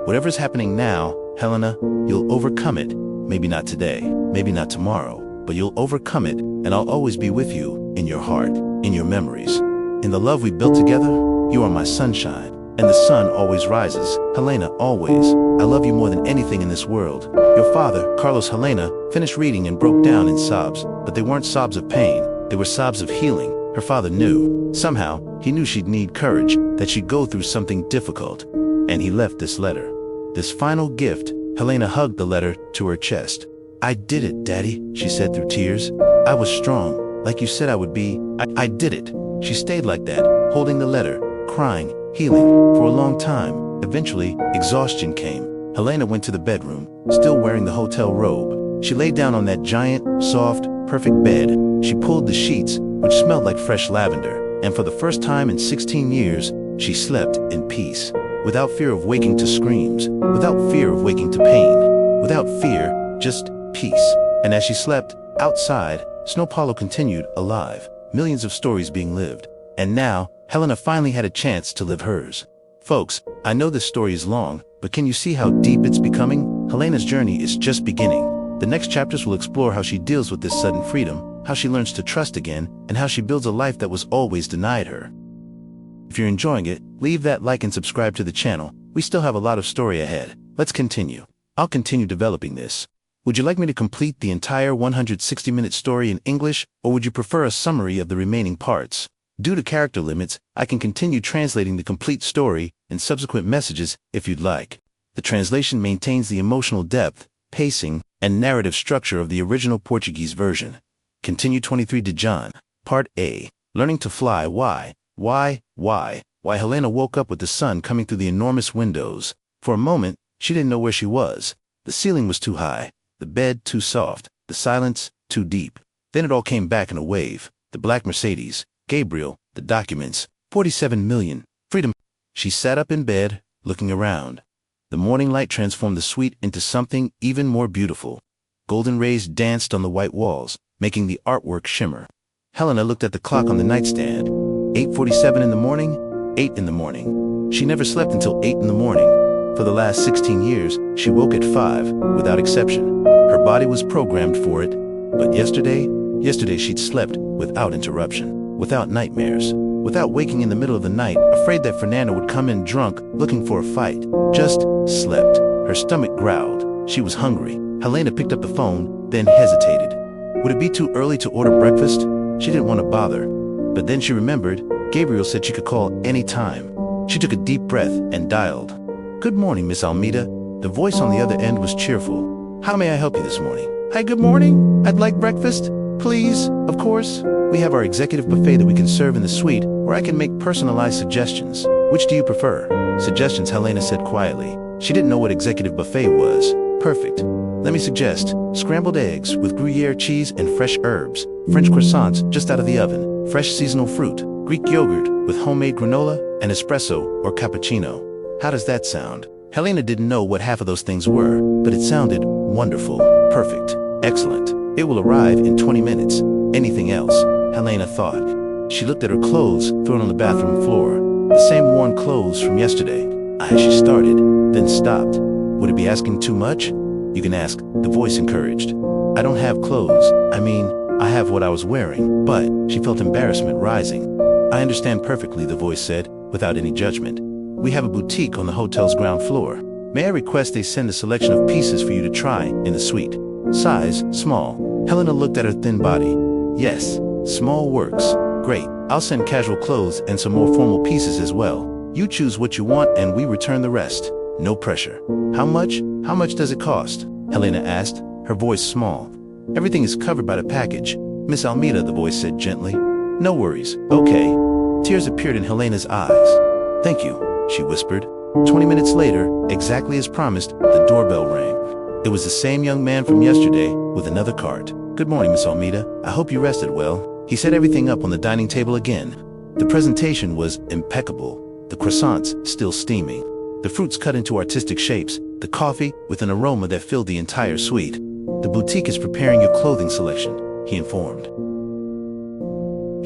Whatever's happening now, Helena, you'll overcome it. Maybe not today, maybe not tomorrow, but you'll overcome it, and I'll always be with you in your heart, in your memories. In the love we built together, you are my sunshine, and the sun always rises. Helena, always. I love you more than anything in this world. Your father, Carlos. Helena finished reading and broke down in sobs, but they weren't sobs of pain. They were sobs of healing. Her father knew. Somehow, he knew she'd need courage, that she'd go through something difficult. And he left this letter. This final gift. Helena hugged the letter to her chest. "I did it, Daddy," she said through tears. "I was strong, like you said I would be. I did it." She stayed like that, holding the letter, crying, healing, for a long time. Eventually, exhaustion came. Helena went to the bedroom, still wearing the hotel robe. She lay down on that giant, soft, perfect bed. She pulled the sheets, which smelled like fresh lavender, and for the first time in 16 years, she slept in peace. Without fear of waking to screams, without fear of waking to pain, without fear, just peace. And as she slept, outside, Snow Paulo continued alive, millions of stories being lived. And now, Helena finally had a chance to live hers. Folks, I know this story is long, but can you see how deep it's becoming? Helena's journey is just beginning. The next chapters will explore how she deals with this sudden freedom, how she learns to trust again, and how she builds a life that was always denied her. If you're enjoying it, leave that like and subscribe to the channel. We still have a lot of story ahead. Let's continue. I'll continue developing this. Would you like me to complete the entire 160-minute story in English, or would you prefer a summary of the remaining parts? Due to character limits, I can continue translating the complete story in subsequent messages if you'd like. The translation maintains the emotional depth, pacing, and narrative structure of the original Portuguese version. Continue 23 de John. Part A. Learning to fly. Why Helena woke up with the sun coming through the enormous windows. For a moment, she didn't know where she was. The ceiling was too high, the bed too soft, the silence too deep. Then it all came back in a wave. The black Mercedes, Gabriel, the documents, 47 million, freedom. She sat up in bed, looking around. The morning light transformed the suite into something even more beautiful. Golden rays danced on the white walls, making the artwork shimmer. Helena looked at the clock on the nightstand. 8:47 in the morning, 8 in the morning. She never slept until 8 in the morning. For the last 16 years, she woke at 5, without exception. Her body was programmed for it. But yesterday she'd slept without interruption, without nightmares, without waking in the middle of the night, afraid that Fernando would come in drunk, looking for a fight. Just slept. Her stomach growled. She was hungry. Helena picked up the phone, then hesitated. Would it be too early to order breakfast? She didn't want to bother. But then she remembered, Gabriel said she could call any time. She took a deep breath and dialed. Good morning, Miss Almeida. The voice on the other end was cheerful. How may I help you this morning? Hi, good morning. I'd like breakfast. Please, of course. We have our executive buffet that we can serve in the suite, or I can make personalized suggestions. Which do you prefer? Suggestions, Helena said quietly. She didn't know what executive buffet was. Perfect. Let me suggest scrambled eggs with Gruyere cheese and fresh herbs, French croissants just out of the oven, fresh seasonal fruit, Greek yogurt with homemade granola, and espresso or cappuccino. How does that sound? Helena didn't know what half of those things were, but it sounded wonderful, perfect, excellent. It will arrive in 20 minutes. Anything else? Helena thought. She looked at her clothes thrown on the bathroom floor, the same worn clothes from yesterday. She started, then stopped. Would it be asking too much? You can ask, the voice encouraged. I don't have clothes. I have what I was wearing, but she felt embarrassment rising. I understand perfectly, the voice said, without any judgment. We have a boutique on the hotel's ground floor. May I request they send a selection of pieces for you to try in the suite? Size, small. Helena looked at her thin body. Yes, small works. Great. I'll send casual clothes and some more formal pieces as well. You choose what you want and we return the rest. No pressure. How much? How much does it cost? Helena asked, her voice small. Everything is covered by the package. Miss Almeida, the voice said gently. No worries. Okay. Tears appeared in Helena's eyes. Thank you, she whispered. 20 minutes later, exactly as promised, the doorbell rang. It was the same young man from yesterday, with another cart. Good morning, Miss Almeida. I hope you rested well. He set everything up on the dining table again. The presentation was impeccable. The croissants still steaming. The fruits cut into artistic shapes. The coffee with an aroma that filled the entire suite. The boutique is preparing your clothing selection, he informed.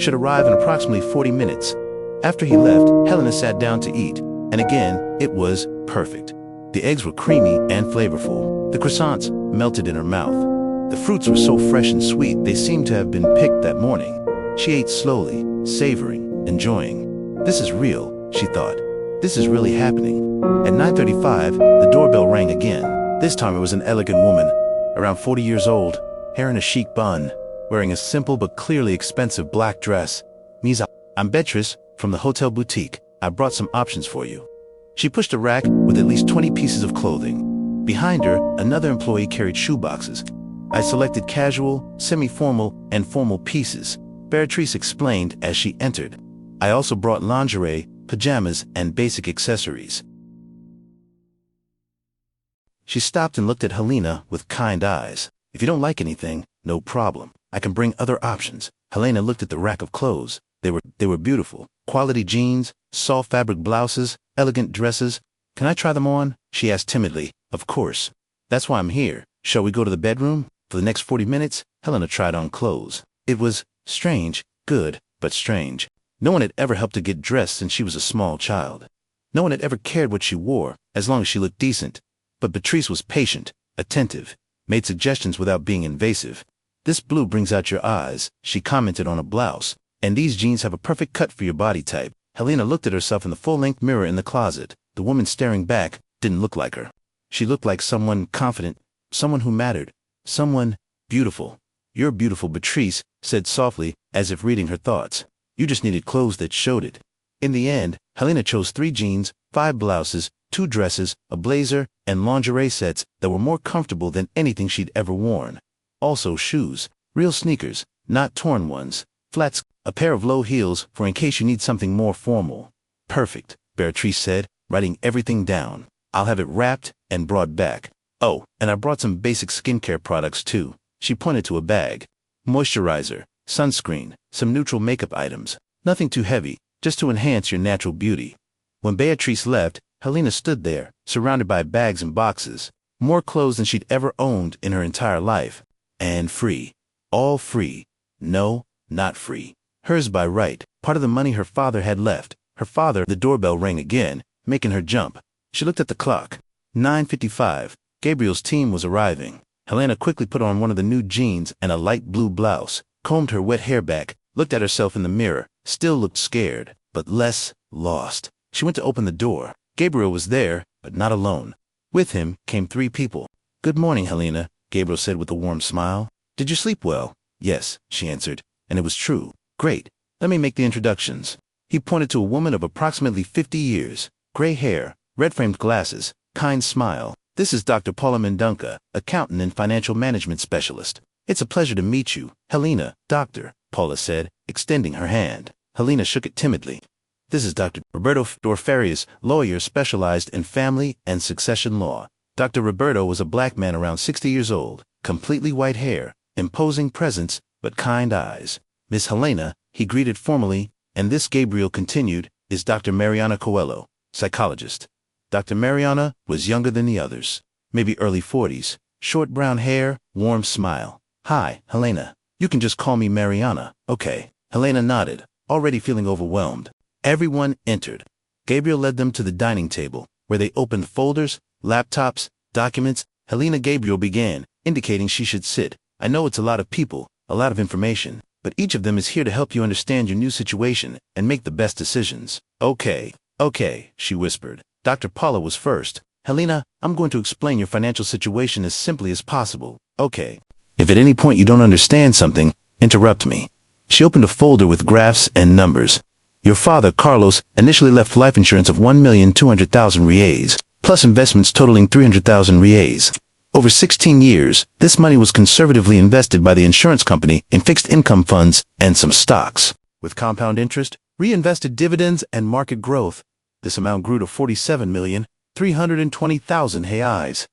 Should arrive in approximately 40 minutes. After he left, Helena sat down to eat. And again, it was perfect. The eggs were creamy and flavorful. The croissants melted in her mouth. The fruits were so fresh and sweet they seemed to have been picked that morning. She ate slowly, savoring, enjoying. This is real, she thought. This is really happening. At 9:35, the doorbell rang again. This time it was an elegant woman, around 40 years old, hair in a chic bun, wearing a simple but clearly expensive black dress. I'm Beatrice from the hotel boutique. I brought some options for you. She pushed a rack with at least 20 pieces of clothing. Behind her, another employee carried shoe boxes. I selected casual, semi-formal, and formal pieces, Beatrice explained as she entered. I also brought lingerie, pajamas, and basic accessories. She stopped and looked at Helena with kind eyes. If you don't like anything, no problem. I can bring other options. Helena looked at the rack of clothes. They were beautiful. Quality jeans, soft fabric blouses, elegant dresses. Can I try them on? She asked timidly. Of course. That's why I'm here. Shall we go to the bedroom? For the next 40 minutes, Helena tried on clothes. It was strange, good, but strange. No one had ever helped her get dressed since she was a small child. No one had ever cared what she wore, as long as she looked decent. But Beatrice was patient, attentive, made suggestions without being invasive. This blue brings out your eyes, she commented on a blouse. And these jeans have a perfect cut for your body type. Helena looked at herself in the full-length mirror in the closet. The woman staring back didn't look like her. She looked like someone confident, someone who mattered, someone beautiful. You're beautiful, Beatrice said softly, as if reading her thoughts. You just needed clothes that showed it. In the end, Helena chose 3 jeans, 5 blouses, 2 dresses, a blazer, and lingerie sets that were more comfortable than anything she'd ever worn. Also shoes, real sneakers, not torn ones, flats, a pair of low heels for in case you need something more formal. Perfect, Beatrice said, writing everything down. I'll have it wrapped and brought back. Oh, and I brought some basic skincare products too. She pointed to a bag. Moisturizer, sunscreen, some neutral makeup items. Nothing too heavy, just to enhance your natural beauty. When Beatrice left, Helena stood there, surrounded by bags and boxes. More clothes than she'd ever owned in her entire life. And free. All free. No, not free. Hers by right, part of the money her father had left. Her father. The doorbell rang again, making her jump. She looked at the clock. 9:55. Gabriel's team was arriving. Helena quickly put on one of the new jeans and a light blue blouse, combed her wet hair back, looked at herself in the mirror, still looked scared, but less lost. She went to open the door. Gabriel was there, but not alone. With him came 3 people. Good morning, Helena, Gabriel said with a warm smile. Did you sleep well? Yes, she answered, and it was true. Great. Let me make the introductions. He pointed to a woman of approximately 50 years, gray hair, red-framed glasses, kind smile. This is Dr. Paula Mendonca, accountant and financial management specialist. It's a pleasure to meet you, Helena. Doctor, Paula said, extending her hand. Helena shook it timidly. This is Dr. Roberto Dorfarius, lawyer specialized in family and succession law. Dr. Roberto was a black man around 60 years old, completely white hair, imposing presence, but kind eyes. Miss Helena, he greeted formally, and this, Gabriel continued, is Dr. Mariana Coelho, psychologist. Dr. Mariana was younger than the others, maybe early 40s, short brown hair, warm smile. Hi, Helena. You can just call me Mariana, okay? Helena nodded, already feeling overwhelmed. Everyone entered. Gabriel led them to the dining table, where they opened folders, laptops, documents. Helena. Gabriel began, indicating she should sit. I know it's a lot of people, a lot of information, but each of them is here to help you understand your new situation and make the best decisions. Okay, she whispered. Dr. Paula was first. Helena, I'm going to explain your financial situation as simply as possible. Okay. If at any point you don't understand something, interrupt me. She opened a folder with graphs and numbers. Your father, Carlos, initially left life insurance of 1,200,000 reais, plus investments totaling 300,000 reais. Over 16 years, this money was conservatively invested by the insurance company in fixed income funds and some stocks. With compound interest, reinvested dividends, and market growth, this amount grew to 47,320,000 reais.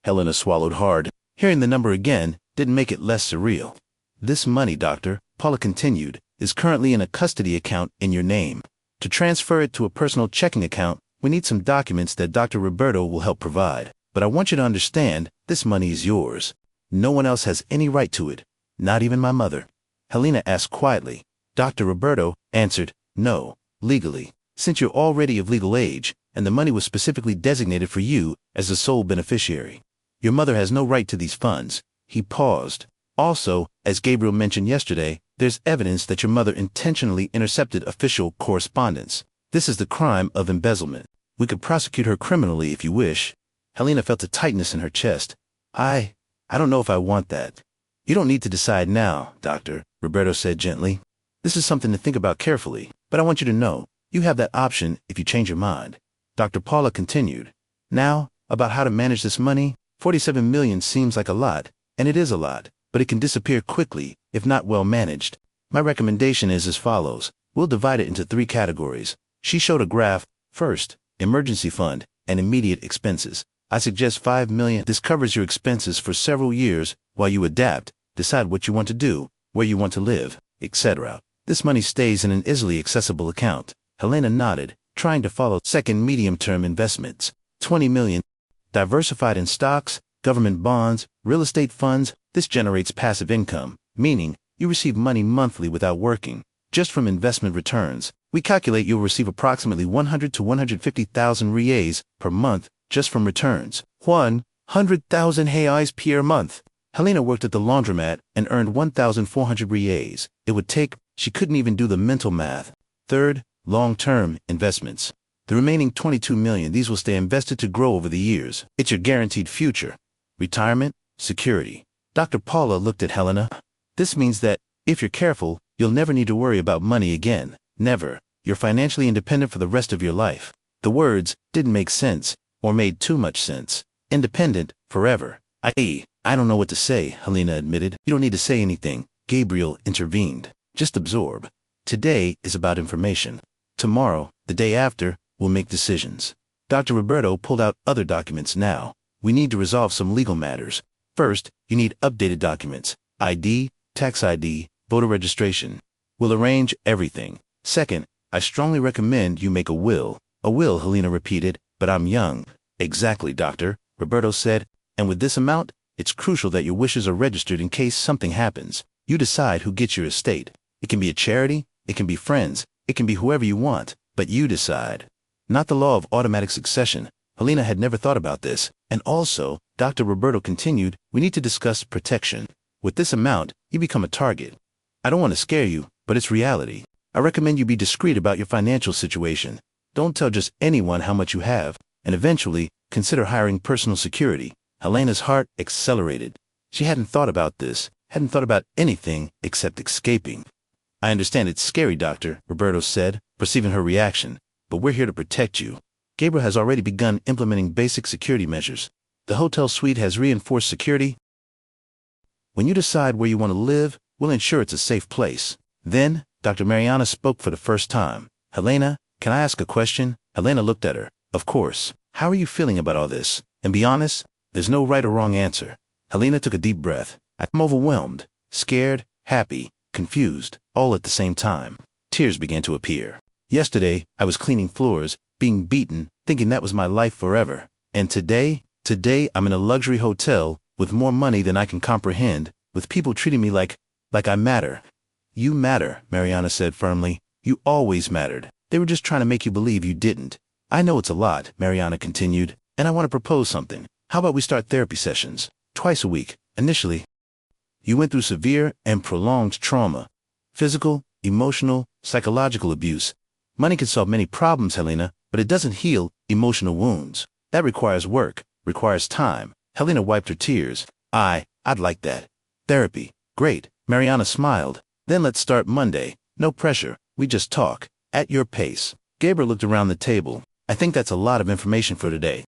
Helena swallowed hard. Hearing the number again didn't make it less surreal. This money, Doctor, Paula continued, is currently in a custody account in your name. To transfer it to a personal checking account, we need some documents that Dr. Roberto will help provide. But I want you to understand, this money is yours. No one else has any right to it, not even my mother. Helena asked quietly. Dr. Roberto answered, no, legally. Since you're already of legal age, and the money was specifically designated for you as the sole beneficiary. Your mother has no right to these funds. He paused. Also, as Gabriel mentioned yesterday, there's evidence that your mother intentionally intercepted official correspondence. This is the crime of embezzlement. We could prosecute her criminally if you wish. Helena felt a tightness in her chest. I don't know if I want that. You don't need to decide now, Doctor, Roberto said gently. This is something to think about carefully, but I want you to know, you have that option if you change your mind. Dr. Paula continued. Now, about how to manage this money, 47 million seems like a lot, and it is a lot, but it can disappear quickly if not well managed. My recommendation is as follows. We'll divide it into 3 categories. She showed a graph. First, emergency fund and immediate expenses. I suggest 5 million. This covers your expenses for several years while you adapt, decide what you want to do, where you want to live, etc. This money stays in an easily accessible account. Helena nodded, trying to follow. Second, medium-term investments. 20 million. Diversified in stocks, government bonds, real estate funds. This generates passive income, meaning you receive money monthly without working, just from investment returns. We calculate you'll receive approximately 100 to 150,000 reais per month just from returns. 100,000 reais per month. Helena worked at the laundromat and earned 1,400 reais. It would take, she couldn't even do the mental math. Third, long-term investments. The remaining 22 million, these will stay invested to grow over the years. It's your guaranteed future. Retirement, security. Dr. Paula looked at Helena. This means that, if you're careful, you'll never need to worry about money again. Never. You're financially independent for the rest of your life. The words didn't make sense, or made too much sense. Independent, forever. I don't know what to say, Helena admitted. You don't need to say anything, Gabriel intervened. Just absorb. Today is about information. Tomorrow, the day after, we'll make decisions. Dr. Roberto pulled out other documents now. We need to resolve some legal matters. First, you need updated documents. ID, tax ID, voter registration. We'll arrange everything. Second, I strongly recommend you make a will. A will, Helena repeated, but I'm young. Exactly, doctor, Roberto said. And with this amount, it's crucial that your wishes are registered in case something happens. You decide who gets your estate. It can be a charity, it can be friends, it can be whoever you want, but you decide. Not the law of automatic succession. Helena had never thought about this. And also, Dr. Roberto continued, we need to discuss protection. With this amount, you become a target. I don't want to scare you, but it's reality. I recommend you be discreet about your financial situation. Don't tell just anyone how much you have, and eventually, consider hiring personal security. Helena's heart accelerated. She hadn't thought about this, hadn't thought about anything except escaping. I understand it's scary, doctor, Roberto said, perceiving her reaction, but we're here to protect you. Gabriel has already begun implementing basic security measures. The hotel suite has reinforced security. When you decide where you want to live, we'll ensure it's a safe place. Then, Dr. Mariana spoke for the first time. Helena, can I ask a question? Helena looked at her. Of course. How are you feeling about all this? And be honest, there's no right or wrong answer. Helena took a deep breath. I'm overwhelmed, scared, happy, confused, all at the same time. Tears began to appear. Yesterday, I was cleaning floors, being beaten, thinking that was my life forever. And today I'm in a luxury hotel, with more money than I can comprehend, with people treating me like I matter. You matter, Mariana said firmly. You always mattered. They were just trying to make you believe you didn't. I know it's a lot, Mariana continued, and I want to propose something. How about we start therapy sessions? Twice a week, initially. You went through severe and prolonged trauma. Physical, emotional, psychological abuse. Money can solve many problems, Helena, but it doesn't heal emotional wounds. That requires work, requires time. Helena wiped her tears. I'd like that. Therapy. Great. Mariana smiled. Then let's start Monday. No pressure. We just talk. At your pace. Gabriel looked around the table. I think that's a lot of information for today.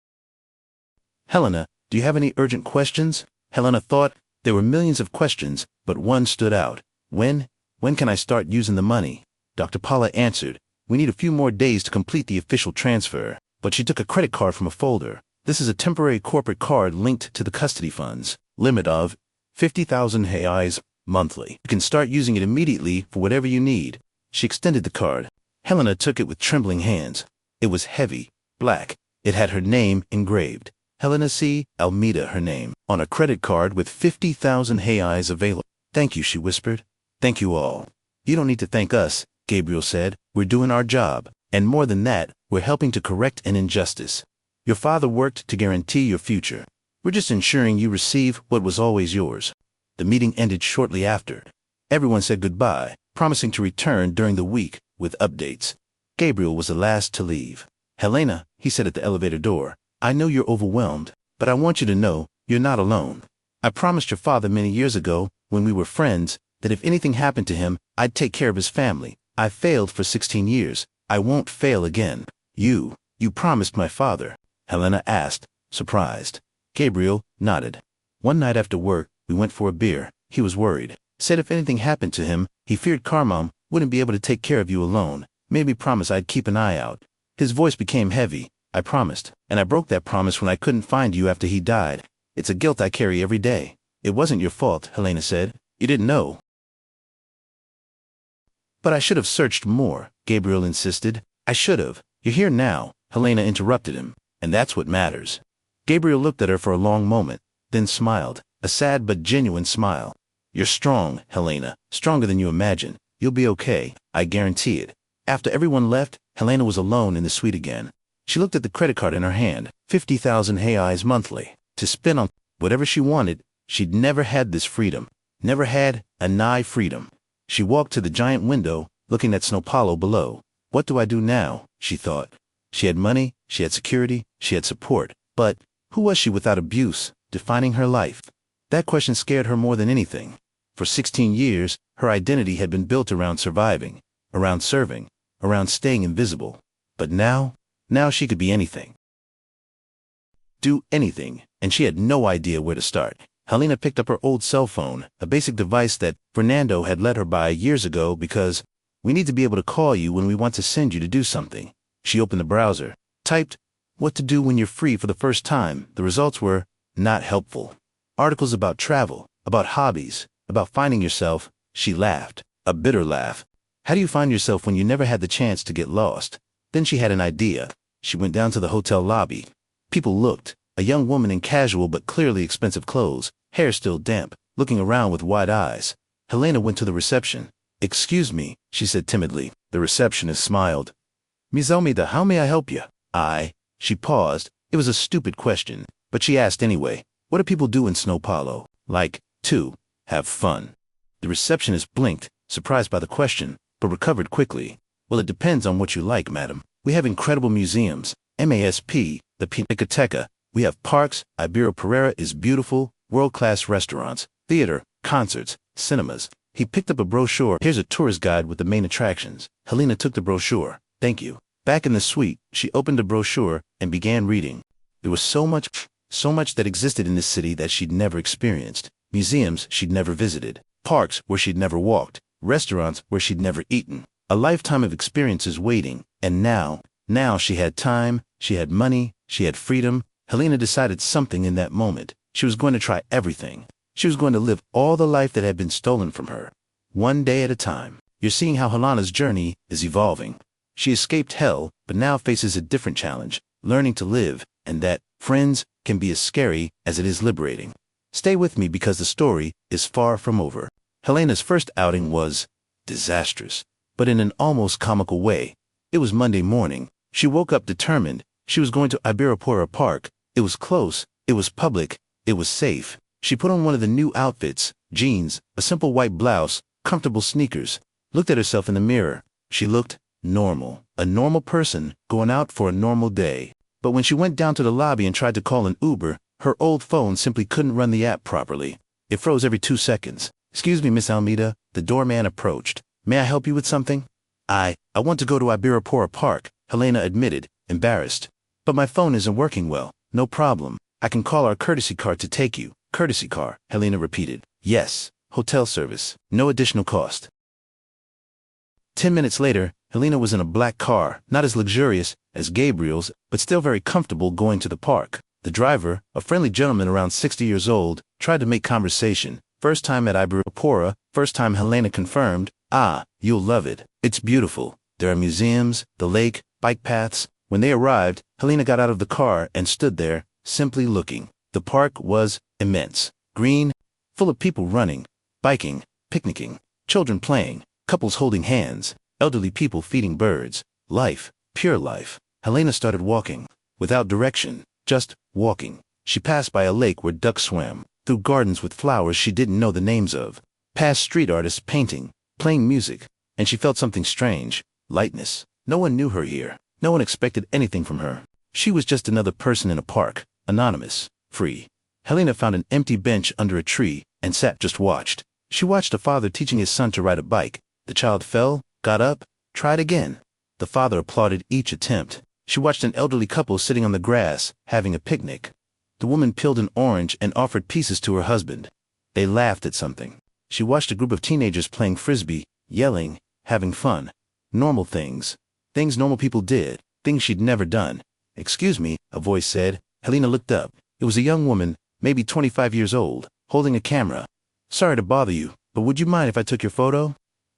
Helena, do you have any urgent questions? Helena thought there were millions of questions, but one stood out. When can I start using the money? Dr. Paula answered. We need a few more days to complete the official transfer. But she took a credit card from a folder. This is a temporary corporate card linked to the custody funds. Limit of 50,000 reais monthly. You can start using it immediately for whatever you need. She extended the card. Helena took it with trembling hands. It was heavy, black. It had her name engraved. Helena C. Almeida, her name, on a credit card with 50,000 reais available. Thank you, she whispered. Thank you all. You don't need to thank us, Gabriel said. We're doing our job. And more than that, we're helping to correct an injustice. Your father worked to guarantee your future. We're just ensuring you receive what was always yours. The meeting ended shortly after. Everyone said goodbye, promising to return during the week with updates. Gabriel was the last to leave. Helena, he said at the elevator door, I know you're overwhelmed, but I want you to know you're not alone. I promised your father many years ago, when we were friends, that if anything happened to him, I'd take care of his family. I failed for 16 years. I won't fail again. You promised my father? Helena asked, surprised. Gabriel nodded. One night after work, we went for a beer. He was worried. Said if anything happened to him, he feared Carmom wouldn't be able to take care of you alone. Made me promise I'd keep an eye out. His voice became heavy. I promised, and I broke that promise when I couldn't find you after he died. It's a guilt I carry every day. It wasn't your fault, Helena said. You didn't know. But I should have searched more, Gabriel insisted. I should have. You're here now, Helena interrupted him, and that's what matters. Gabriel looked at her for a long moment, then smiled, a sad but genuine smile. You're strong, Helena, stronger than you imagine. You'll be okay, I guarantee it. After everyone left, Helena was alone in the suite again. She looked at the credit card in her hand, 50,000 reais monthly, to spend on whatever she wanted, She'd never had this freedom, never had a nigh freedom. She walked to the giant window, looking at São Paulo below. What do I do now? She thought. She had money, she had security, she had support. But who was she without abuse, defining her life? That question scared her more than anything. For 16 years, her identity had been built around surviving, around serving, around staying invisible. But now she could be anything. Do anything, and she had no idea where to start. Helena picked up her old cell phone, a basic device that Fernando had let her buy years ago because we need to be able to call you when we want to send you to do something. She opened the browser, typed, "What to do when you're free for the first time." The results were not helpful. Articles about travel, about hobbies, about finding yourself. She laughed, a bitter laugh. How do you find yourself when you never had the chance to get lost? Then she had an idea. She went down to the hotel lobby. People looked. A young woman in casual but clearly expensive clothes, hair still damp, looking around with wide eyes. Helena went to the reception. "Excuse me," she said timidly. The receptionist smiled. "Miss Almeida, how may I help you?" She paused. It was a stupid question, but she asked anyway. "What do people do in São Paulo?" "Like, to have fun." The receptionist blinked, surprised by the question, but recovered quickly. "Well, it depends on what you like, madam. We have incredible museums, MASP, the Pinacoteca. We have parks, Ibirapuera is beautiful, world-class restaurants, theater, concerts, cinemas." He picked up a brochure. "Here's a tourist guide with the main attractions." Helena took the brochure. "Thank you." Back in the suite, she opened the brochure and began reading. There was so much that existed in this city that she'd never experienced. Museums she'd never visited, parks where she'd never walked, restaurants where she'd never eaten. A lifetime of experiences waiting, and now she had time, she had money, she had freedom. Helena decided something in that moment. She was going to try everything. She was going to live all the life that had been stolen from her, one day at a time. You're seeing how Helena's journey is evolving. She escaped hell, but now faces a different challenge, learning to live, and that, friends, can be as scary as it is liberating. Stay with me because the story is far from over. Helena's first outing was disastrous, but in an almost comical way. It was Monday morning. She woke up determined. She was going to Ibirapuera Park. It was close, it was public, it was safe. She put on one of the new outfits, jeans, a simple white blouse, comfortable sneakers, looked at herself in the mirror. She looked normal, a normal person going out for a normal day. But when she went down to the lobby and tried to call an Uber, her old phone simply couldn't run the app properly. It froze every 2 seconds. "Excuse me, Miss Almeida," the doorman approached. "May I help you with something?" I want to go to Ibirapuera Park," Helena admitted, embarrassed. "But my phone isn't working well." "No problem. I can call our courtesy car to take you." "Courtesy car," Helena repeated. "Yes, hotel service, no additional cost." 10 minutes later, Helena was in a black car, not as luxurious as Gabriel's, but still very comfortable going to the park. The driver, a friendly gentleman around 60 years old, tried to make conversation. "First time at Ibirapuera," first time Helena confirmed. "You'll love it. It's beautiful. There are museums, the lake, bike paths." When they arrived, Helena got out of the car and stood there, simply looking. The park was immense, green, full of people running, biking, picnicking, children playing, couples holding hands, elderly people feeding birds. Life, pure life. Helena started walking, without direction, just walking. She passed by a lake where ducks swam, through gardens with flowers she didn't know the names of, past street artists painting, playing music, and she felt something strange, lightness. No one knew her here. No one expected anything from her. She was just another person in a park, anonymous, free. Helena found an empty bench under a tree and sat, just watched. She watched a father teaching his son to ride a bike. The child fell, got up, tried again. The father applauded each attempt. She watched an elderly couple sitting on the grass, having a picnic. The woman peeled an orange and offered pieces to her husband. They laughed at something. She watched a group of teenagers playing frisbee, yelling, having fun. Normal things. Things normal people did. Things she'd never done. "Excuse me," a voice said. Helena looked up. It was a young woman, maybe 25 years old, holding a camera. "Sorry to bother you, but would you mind if I took your photo?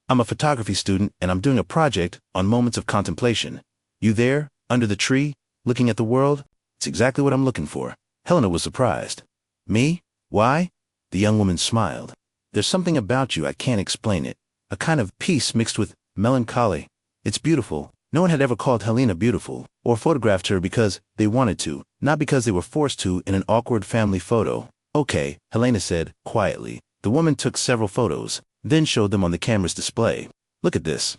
I'm a photography student and I'm doing a project on moments of contemplation. You there, under the tree, looking at the world? It's exactly what I'm looking for." Helena was surprised. "Me? Why?" The young woman smiled. "There's something about you, I can't explain it. A kind of peace mixed with melancholy. It's beautiful." No one had ever called Helena beautiful, or photographed her because they wanted to, not because they were forced to in an awkward family photo. Okay, Helena said, quietly. The woman took several photos, then showed them on the camera's display. Look at this.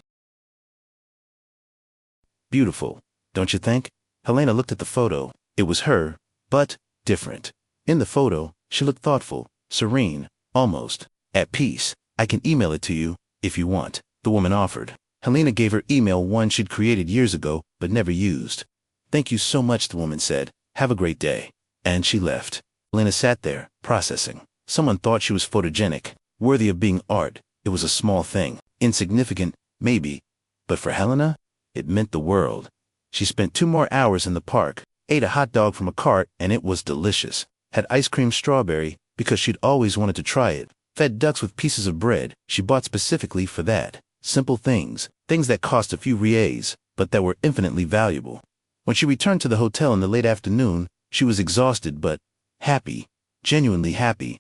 Beautiful, don't you think? Helena looked at the photo. It was her, but different. In the photo, she looked thoughtful, serene, almost at peace. I can email it to you, if you want, the woman offered. Helena gave her email, one she'd created years ago, but never used. Thank you so much, the woman said. Have a great day. And she left. Helena sat there, processing. Someone thought she was photogenic, worthy of being art. It was a small thing, insignificant, maybe. But for Helena, it meant the world. She spent 2 more hours in the park, ate a hot dog from a cart, and it was delicious. Had ice cream strawberry, because she'd always wanted to try it. Fed ducks with pieces of bread she bought specifically for that. Simple things, things that cost a few reais, but that were infinitely valuable. When she returned to the hotel in the late afternoon, she was exhausted but happy, genuinely happy.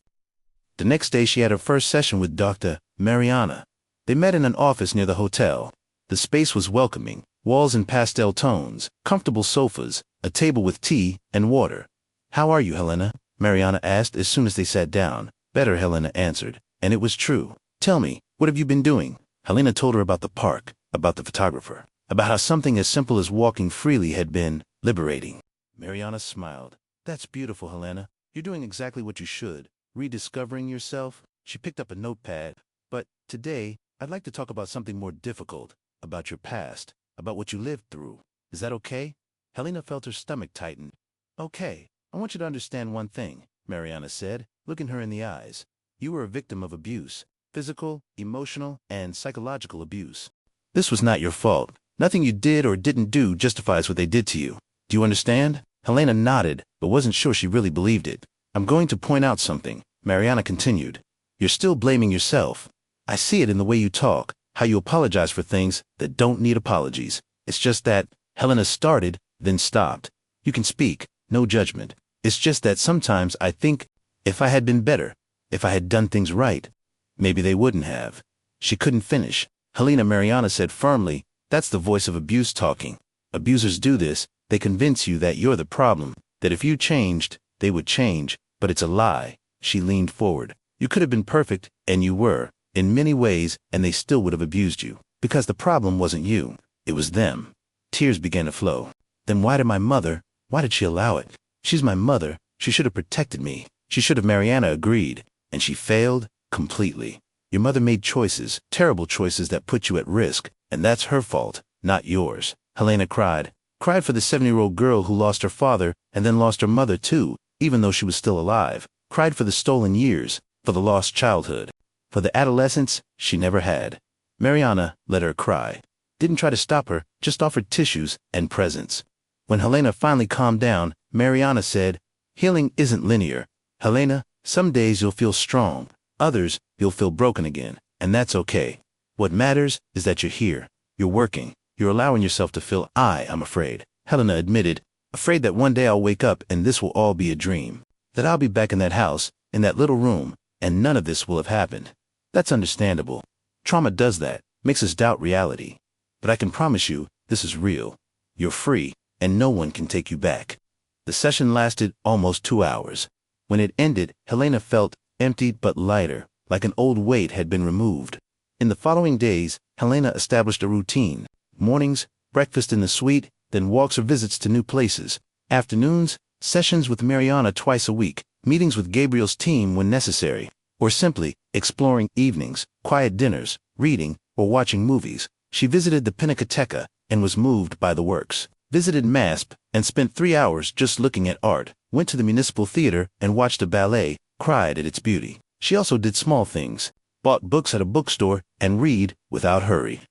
The next day she had her first session with Dr. Mariana. They met in an office near the hotel. The space was welcoming, walls in pastel tones, comfortable sofas, a table with tea and water. How are you, Helena? Mariana asked as soon as they sat down. Better, Helena answered, and it was true. Tell me, what have you been doing? Helena told her about the park, about the photographer, about how something as simple as walking freely had been liberating. Mariana smiled. That's beautiful, Helena. You're doing exactly what you should, rediscovering yourself. She picked up a notepad. But today, I'd like to talk about something more difficult, about your past, about what you lived through. Is that okay? Helena felt her stomach tighten. Okay, I want you to understand one thing, Mariana said, looking her in the eyes. You were a victim of abuse, physical, emotional, and psychological abuse. This was not your fault. Nothing you did or didn't do justifies what they did to you. Do you understand? Helena nodded, but wasn't sure she really believed it. I'm going to point out something, Mariana continued. You're still blaming yourself. I see it in the way you talk, how you apologize for things that don't need apologies. It's just that Helena started, then stopped. You can speak, no judgment. It's just that sometimes I think if I had been better, if I had done things right, maybe they wouldn't have. She couldn't finish. Helena, Mariana said firmly, that's the voice of abuse talking. Abusers do this. They convince you that you're the problem, that if you changed, they would change, but it's a lie. She leaned forward. You could have been perfect, and you were, in many ways, and they still would have abused you. Because the problem wasn't you. It was them. Tears began to flow. Then why did she allow it? She's my mother. She should have protected me. She should have. Mariana agreed. And she failed completely. Your mother made choices, terrible choices that put you at risk, and that's her fault, not yours. Helena cried. Cried for the 7-year-old girl who lost her father and then lost her mother too, even though she was still alive. Cried for the stolen years, for the lost childhood, for the adolescence she never had. Mariana let her cry. Didn't try to stop her, just offered tissues and presents. When Helena finally calmed down, Mariana said, healing isn't linear. Helena, some days you'll feel strong, others you'll feel broken again, and that's okay. What matters is that you're here, you're working, you're allowing yourself to feel. I'm afraid, Helena admitted, afraid that one day I'll wake up and this will all be a dream, that I'll be back in that house, in that little room, and none of this will have happened. That's understandable. Trauma does that, makes us doubt reality. But I can promise you, this is real. You're free, and no one can take you back. The session lasted almost 2 hours. When it ended, Helena felt emptied but lighter, like an old weight had been removed. In the following days, Helena established a routine. Mornings, breakfast in the suite, then walks or visits to new places. Afternoons, sessions with Mariana twice a week, meetings with Gabriel's team when necessary, or simply exploring. Evenings, quiet dinners, reading, or watching movies. She visited the Pinacoteca and was moved by the works. Visited MASP and spent 3 hours just looking at art. Went to the Municipal Theater and watched a ballet, cried at its beauty. She also did small things. Bought books at a bookstore and read without hurry.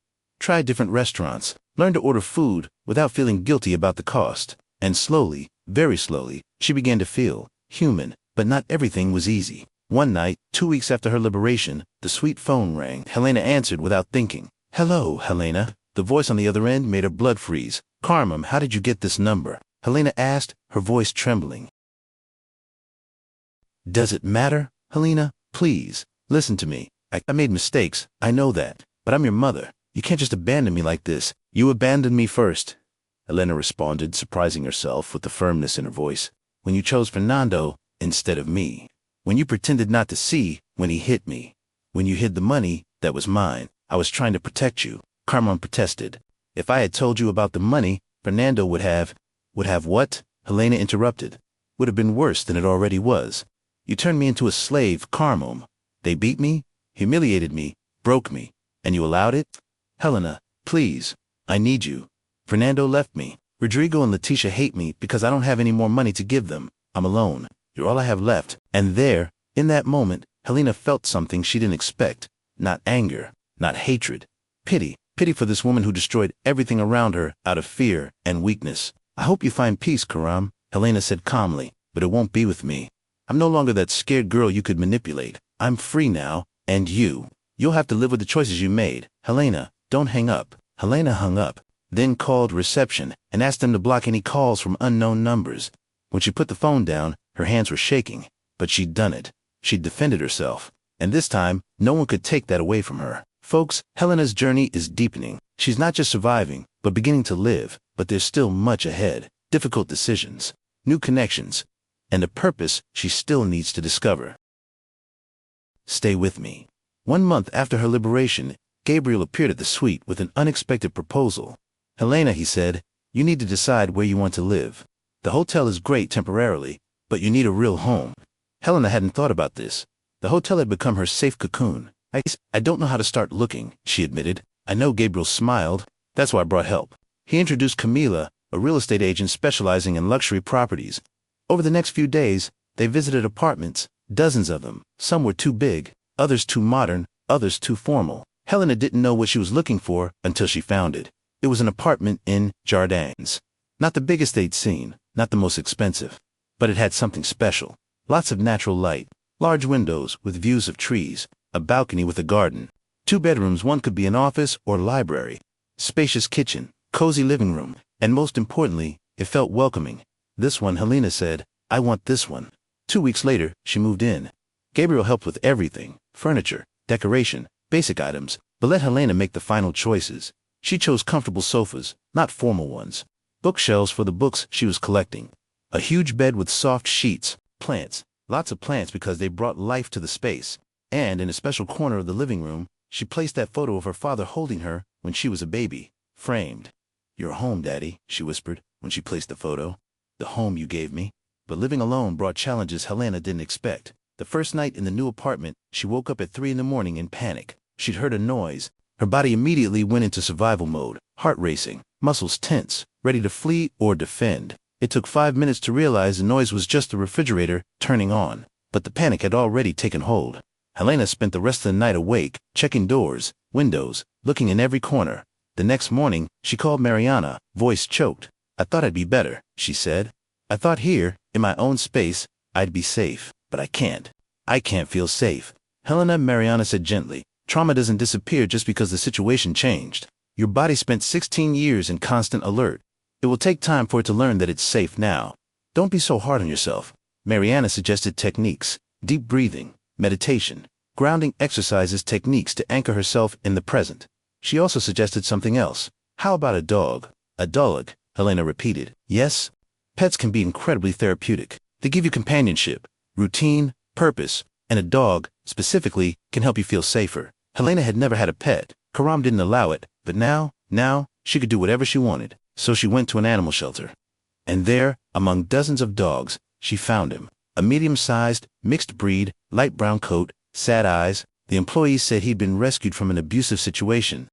Tried different restaurants. Learned to order food without feeling guilty about the cost. And slowly, very slowly, she began to feel human, but not everything was easy. One night, 2 weeks after her liberation, the sweet phone rang. Helena answered without thinking. Hello, Helena. The voice on the other end made her blood freeze. Carmen, how did you get this number? Helena asked, her voice trembling. Does it matter, Helena? Please, listen to me. I made mistakes, I know that. But I'm your mother. You can't just abandon me like this. You abandoned me first. Helena responded, surprising herself with the firmness in her voice. When you chose Fernando instead of me. When you pretended not to see, when he hit me. When you hid the money, that was mine. I was trying to protect you, Carmen protested. If I had told you about the money, Fernando would have what? Helena interrupted. Would have been worse than it already was. You turned me into a slave, Carmen. They beat me, humiliated me, broke me, and you allowed it? Helena, please, I need you. Fernando left me. Rodrigo and Leticia hate me because I don't have any more money to give them. I'm alone. You're all I have left. And there, in that moment, Helena felt something she didn't expect. Not anger, not hatred. Pity. Pity for this woman who destroyed everything around her out of fear and weakness. I hope you find peace, Karam, Helena said calmly, but it won't be with me. I'm no longer that scared girl you could manipulate. I'm free now, and you'll have to live with the choices you made. Helena, don't hang up. Helena hung up, then called reception and asked them to block any calls from unknown numbers. When she put the phone down, her hands were shaking, but she'd done it. She'd defended herself, and this time, no one could take that away from her. Folks, Helena's journey is deepening. She's not just surviving, but beginning to live, but there's still much ahead. Difficult decisions, new connections, and a purpose she still needs to discover. Stay with me. 1 month after her liberation, Gabriel appeared at the suite with an unexpected proposal. Helena, he said, you need to decide where you want to live. The hotel is great temporarily, but you need a real home. Helena hadn't thought about this. The hotel had become her safe cocoon. I don't know how to start looking, she admitted. I know. Gabriel smiled. That's why I brought help. He introduced Camila, a real estate agent specializing in luxury properties. Over the next few days, they visited apartments, dozens of them. Some were too big, others too modern, others too formal. Helena didn't know what she was looking for until she found it. It was an apartment in Jardins. Not the biggest they'd seen, not the most expensive, but it had something special. Lots of natural light, large windows with views of trees, a balcony with a garden. 2 bedrooms, one could be an office or library. Spacious kitchen, cozy living room, and most importantly, it felt welcoming. This one, Helena said, I want this one. 2 weeks later, she moved in. Gabriel helped with everything, furniture, decoration, basic items, but let Helena make the final choices. She chose comfortable sofas, not formal ones. Bookshelves for the books she was collecting. A huge bed with soft sheets, plants, lots of plants because they brought life to the space. And in a special corner of the living room, she placed that photo of her father holding her when she was a baby, framed. You're home, Daddy, she whispered when she placed the photo. The home you gave me. But living alone brought challenges Helena didn't expect. The first night in the new apartment, she woke up at 3 in the morning in panic. She'd heard a noise. Her body immediately went into survival mode, heart racing, muscles tense, ready to flee or defend. It took 5 minutes to realize the noise was just the refrigerator turning on, but the panic had already taken hold. Helena spent the rest of the night awake, checking doors, windows, looking in every corner. The next morning, she called Mariana, voice choked. I thought I'd be better, she said. I thought here, in my own space, I'd be safe, but I can't. I can't feel safe. Helena, Mariana said gently, trauma doesn't disappear just because the situation changed. Your body spent 16 years in constant alert. It will take time for it to learn that it's safe now. Don't be so hard on yourself. Mariana suggested techniques, deep breathing, meditation, grounding exercises, techniques to anchor herself in the present. She also suggested something else. How about a dog? A dog, Helena repeated. Yes, pets can be incredibly therapeutic. They give you companionship, routine, purpose, and a dog, specifically, can help you feel safer. Helena had never had a pet. Karam didn't allow it, but now, she could do whatever she wanted. So she went to an animal shelter. And there, among dozens of dogs, she found him. A medium-sized, mixed breed, light brown coat, sad eyes. The employees said he'd been rescued from an abusive situation.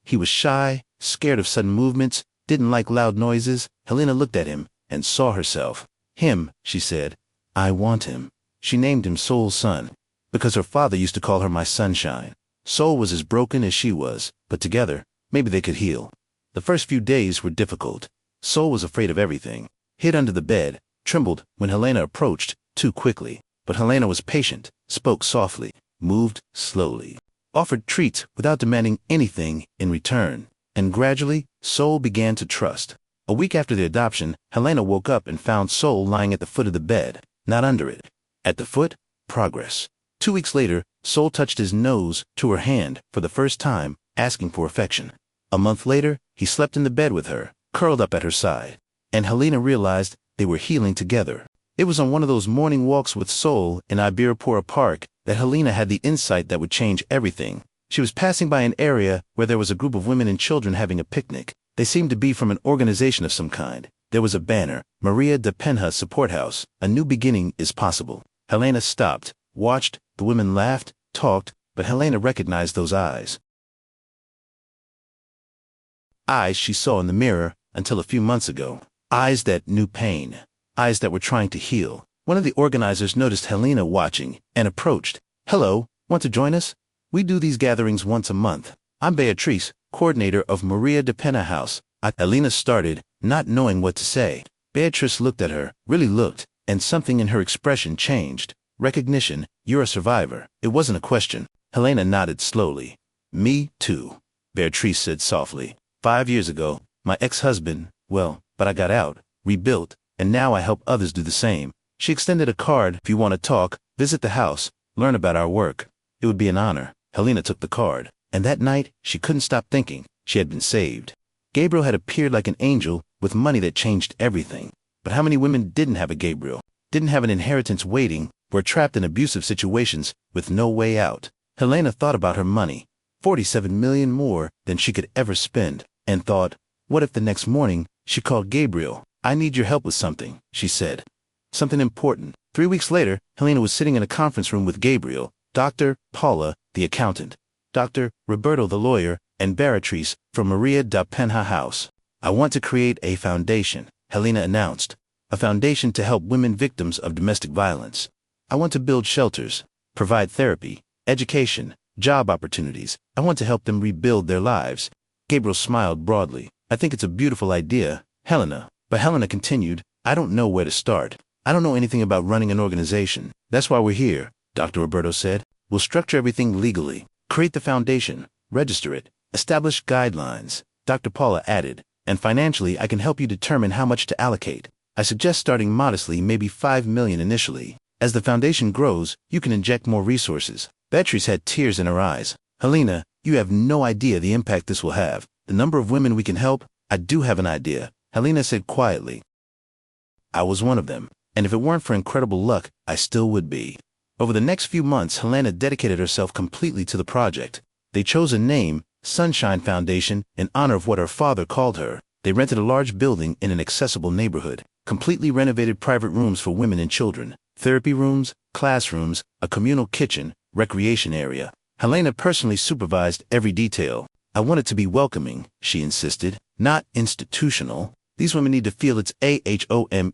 He was shy, scared of sudden movements, didn't like loud noises. Helena looked at him and saw herself. Him, she said. I want him. She named him Soul's son, because her father used to call her my sunshine. Soul was as broken as she was, but together, maybe they could heal. The first few days were difficult. Soul was afraid of everything. Hid under the bed, trembled when Helena approached too quickly. But Helena was patient, spoke softly, moved slowly, offered treats without demanding anything in return. And gradually, Soul began to trust. A week after the adoption, Helena woke up and found Soul lying at the foot of the bed, not under it. At the foot, progress. 2 weeks later, Soul touched his nose to her hand for the first time, asking for affection. A month later, he slept in the bed with her, curled up at her side. And Helena realized they were healing together. It was on one of those morning walks with Soul in Ibirapora Park that Helena had the insight that would change everything. She was passing by an area where there was a group of women and children having a picnic. They seemed to be from an organization of some kind. There was a banner, Maria de Penha Support House, a new beginning is possible. Helena stopped, watched, the women laughed, talked, but Helena recognized those eyes. Eyes she saw in the mirror until a few months ago. Eyes that knew pain. Eyes that were trying to heal. One of the organizers noticed Helena watching and approached. "Hello, want to join us? We do these gatherings once a month. I'm Beatrice, coordinator of Maria de Penha House." Helena started, not knowing what to say. Beatrice looked at her, really looked, and something in her expression changed. Recognition, you're a survivor. It wasn't a question. Helena nodded slowly. "Me, too," Beatrice said softly. 5 years ago, my ex-husband, well, but I got out, rebuilt, and now I help others do the same. She extended a card. "If you want to talk, visit the house, learn about our work. It would be an honor." Helena took the card, and that night, she couldn't stop thinking. She had been saved. Gabriel had appeared like an angel with money that changed everything. But how many women didn't have a Gabriel, didn't have an inheritance waiting, were trapped in abusive situations with no way out? Helena thought about her money, 47 million more than she could ever spend, and thought, what if the next morning she called Gabriel? "I need your help with something," she said. Something important. 3 weeks later, Helena was sitting in a conference room with Gabriel, Dr. Paula, the accountant, Dr. Roberto, the lawyer, and Beatrice from Maria da Penha House. "I want to create a foundation," Helena announced. "A foundation to help women victims of domestic violence. I want to build shelters, provide therapy, education, job opportunities. I want to help them rebuild their lives." Gabriel smiled broadly. "I think it's a beautiful idea, Helena." But Helena continued, "I don't know where to start. I don't know anything about running an organization. That's why we're here," Dr. Roberto said. "We'll structure everything legally, create the foundation, register it, establish guidelines," Dr. Paula added, "and financially I can help you determine how much to allocate. I suggest starting modestly, maybe 5 million initially. As the foundation grows, you can inject more resources." Beatrice had tears in her eyes. "Helena, you have no idea the impact this will have. The number of women we can help." "I do have an idea," Helena said quietly. "I was one of them, and if it weren't for incredible luck, I still would be." Over the next few months, Helena dedicated herself completely to the project. They chose a name, Sunshine Foundation, in honor of what her father called her. They rented a large building in an accessible neighborhood, completely renovated private rooms for women and children, therapy rooms, classrooms, a communal kitchen, recreation area. Helena personally supervised every detail. "I want it to be welcoming," she insisted, "not institutional. These women need to feel it's a-home,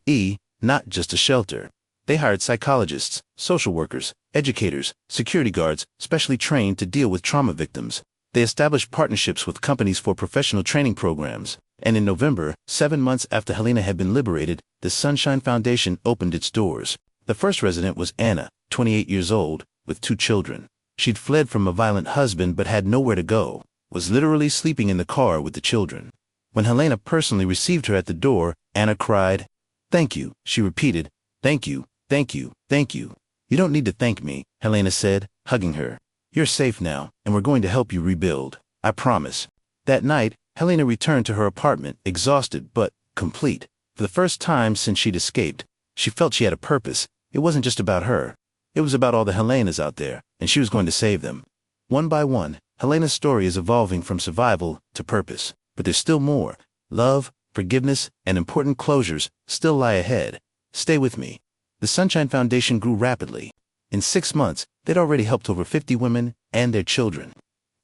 not just a shelter." They hired psychologists, social workers, educators, security guards, specially trained to deal with trauma victims. They established partnerships with companies for professional training programs. And in November, 7 months after Helena had been liberated, the Sunshine Foundation opened its doors. The first resident was Anna, 28 years old, with 2 children. She'd fled from a violent husband but had nowhere to go, was literally sleeping in the car with the children. When Helena personally received her at the door, Anna cried. "Thank you," she repeated. "Thank you, thank you, thank you." "You don't need to thank me," Helena said, hugging her. "You're safe now, and we're going to help you rebuild. I promise." That night, Helena returned to her apartment, exhausted but complete. For the first time since she'd escaped, she felt she had a purpose. It wasn't just about her. It was about all the Helenas out there, and she was going to save them. One by one, Helena's story is evolving from survival to purpose. But there's still more. Love, forgiveness, and important closures still lie ahead. Stay with me. The Sunshine Foundation grew rapidly. In 6 months, they'd already helped over 50 women and their children.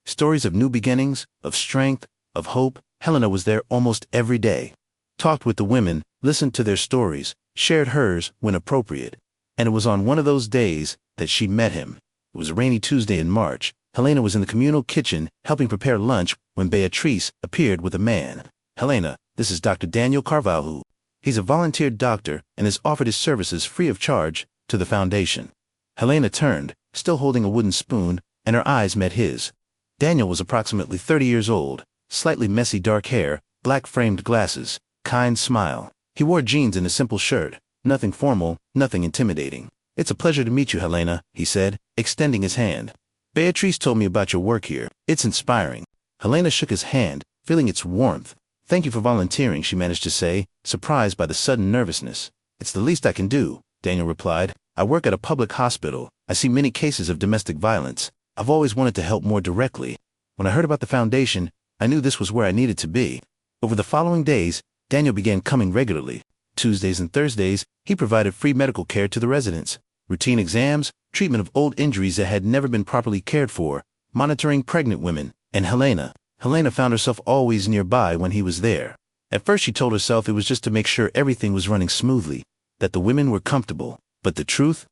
Stories of new beginnings, of strength, of hope. Helena was there almost every day. Talked with the women, listened to their stories, shared hers when appropriate. And it was on one of those days that she met him. It was a rainy Tuesday in March. Helena was in the communal kitchen helping prepare lunch when Beatrice appeared with a man. "Helena, this is Dr. Daniel Carvalho. He's a volunteer doctor and has offered his services free of charge to the foundation." Helena turned, still holding a wooden spoon, and her eyes met his. Daniel was approximately 30 years old, slightly messy dark hair, black framed glasses, kind smile. He wore jeans and a simple shirt, nothing formal, nothing intimidating. "It's a pleasure to meet you, Helena," he said, extending his hand. "Beatrice told me about your work here. It's inspiring." Helena shook his hand, feeling its warmth. "Thank you for volunteering," she managed to say, surprised by the sudden nervousness. "It's the least I can do." Daniel replied. I work at a public hospital. I see many cases of domestic violence. I've always wanted to help more directly. When I heard about the foundation, I knew this was where I needed to be. Over the following days, Daniel began coming regularly. Tuesdays and Thursdays, he provided free medical care to the residents, routine exams, treatment of old injuries that had never been properly cared for, monitoring pregnant women, and Helena. Helena found herself always nearby when he was there. At first she told herself it was just to make sure everything was running smoothly, that the women were comfortable. But the truth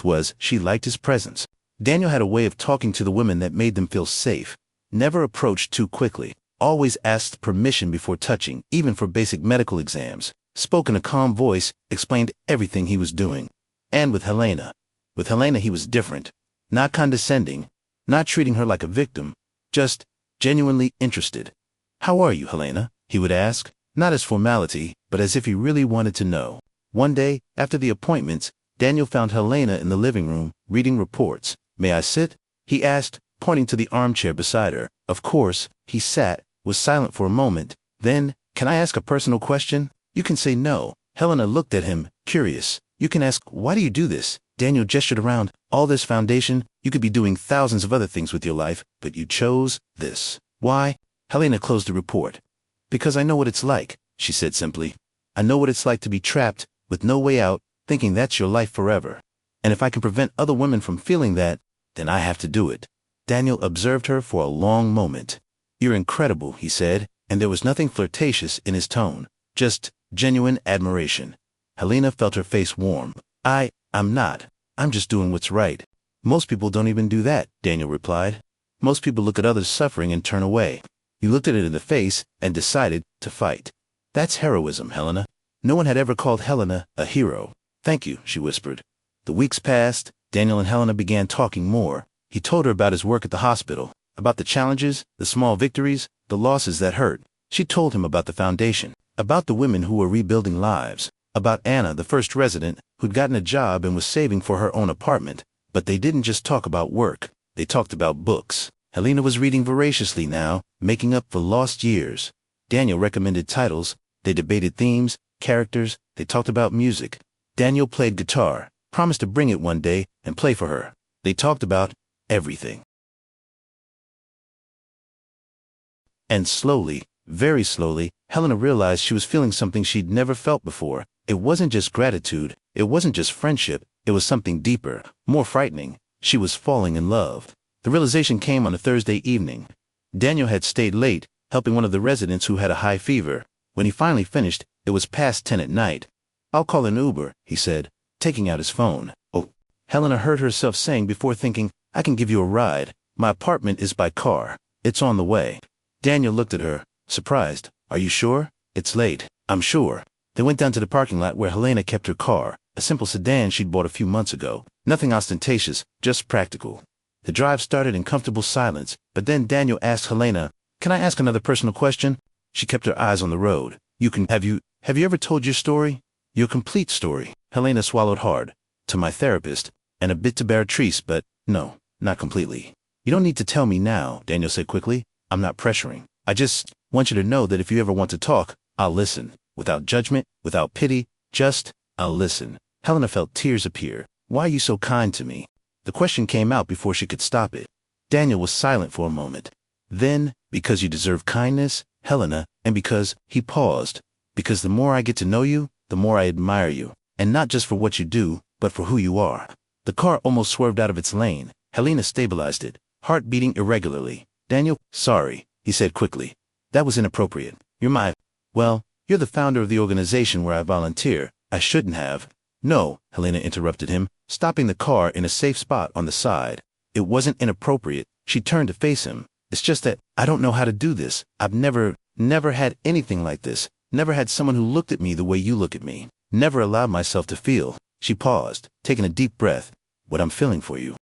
was she liked his presence. Daniel had a way of talking to the women that made them feel safe, never approached too quickly, always asked permission before touching, even for basic medical exams, spoke in a calm voice, explained everything he was doing. And with Helena he was different, not condescending, not treating her like a victim, just genuinely interested. How are you, Helena? He would ask, not as formality, but as if he really wanted to know. One day, after the appointments, Daniel found Helena in the living room, reading reports. May I sit? He asked, pointing to the armchair beside her. Of course, he sat, was silent for a moment. Then, can I ask a personal question? You can say no. Helena looked at him, curious. You can ask, why do you do this? Daniel gestured around. All this foundation, you could be doing thousands of other things with your life, but you chose this. Why? Helena closed the report. Because I know what it's like, she said simply. I know what it's like to be trapped, with no way out, thinking that's your life forever. And if I can prevent other women from feeling that, then I have to do it. Daniel observed her for a long moment. You're incredible, he said, and there was nothing flirtatious in his tone, just genuine admiration. Helena felt her face warm. I'm not. I'm just doing what's right. Most people don't even do that, Daniel replied. Most people look at others suffering and turn away. You looked at it in the face and decided to fight. That's heroism, Helena. No one had ever called Helena a hero. Thank you, she whispered. The weeks passed. Daniel and Helena began talking more. He told her about his work at the hospital, about the challenges, the small victories, the losses that hurt. She told him about the foundation, about the women who were rebuilding lives, about Anna, the first resident, who'd gotten a job and was saving for her own apartment. But they didn't just talk about work. They talked about books. Helena was reading voraciously now, making up for lost years. Daniel recommended titles. They debated themes, characters. They talked about music. Daniel played guitar, promised to bring it one day and play for her. They talked about everything. And slowly, very slowly, Helena realized she was feeling something she'd never felt before. It wasn't just gratitude. It wasn't just friendship. It was something deeper, more frightening. She was falling in love. The realization came on a Thursday evening. Daniel had stayed late, helping one of the residents who had a high fever. When he finally finished, it was past 10 at night. I'll call an Uber, he said, taking out his phone. Oh, Helena heard herself saying before thinking, I can give you a ride. My apartment is by car. It's on the way. Daniel looked at her, surprised. Are you sure? It's late. I'm sure. They went down to the parking lot where Helena kept her car, a simple sedan she'd bought a few months ago. Nothing ostentatious, just practical. The drive started in comfortable silence, but then Daniel asked Helena, can I ask another personal question? She kept her eyes on the road. Have you ever told your story? Your complete story? Helena swallowed hard. To my therapist, and a bit to Beatrice, but no, not completely. You don't need to tell me now, Daniel said quickly. I'm not pressuring. I just want you to know that if you ever want to talk, I'll listen. Without judgment, without pity, just, I'll listen. Helena felt tears appear. Why are you so kind to me? The question came out before she could stop it. Daniel was silent for a moment. Then, because you deserve kindness, Helena, and because, he paused. Because the more I get to know you, the more I admire you. And not just for what you do, but for who you are. The car almost swerved out of its lane. Helena stabilized it, heart beating irregularly. Daniel, sorry, he said quickly. That was inappropriate. You're the founder of the organization where I volunteer. I shouldn't have. No, Helena interrupted him, stopping the car in a safe spot on the side. It wasn't inappropriate. She turned to face him. It's just that I don't know how to do this. I've never had anything like this. Never had someone who looked at me the way you look at me. Never allowed myself to feel. She paused, taking a deep breath. What I'm feeling for you.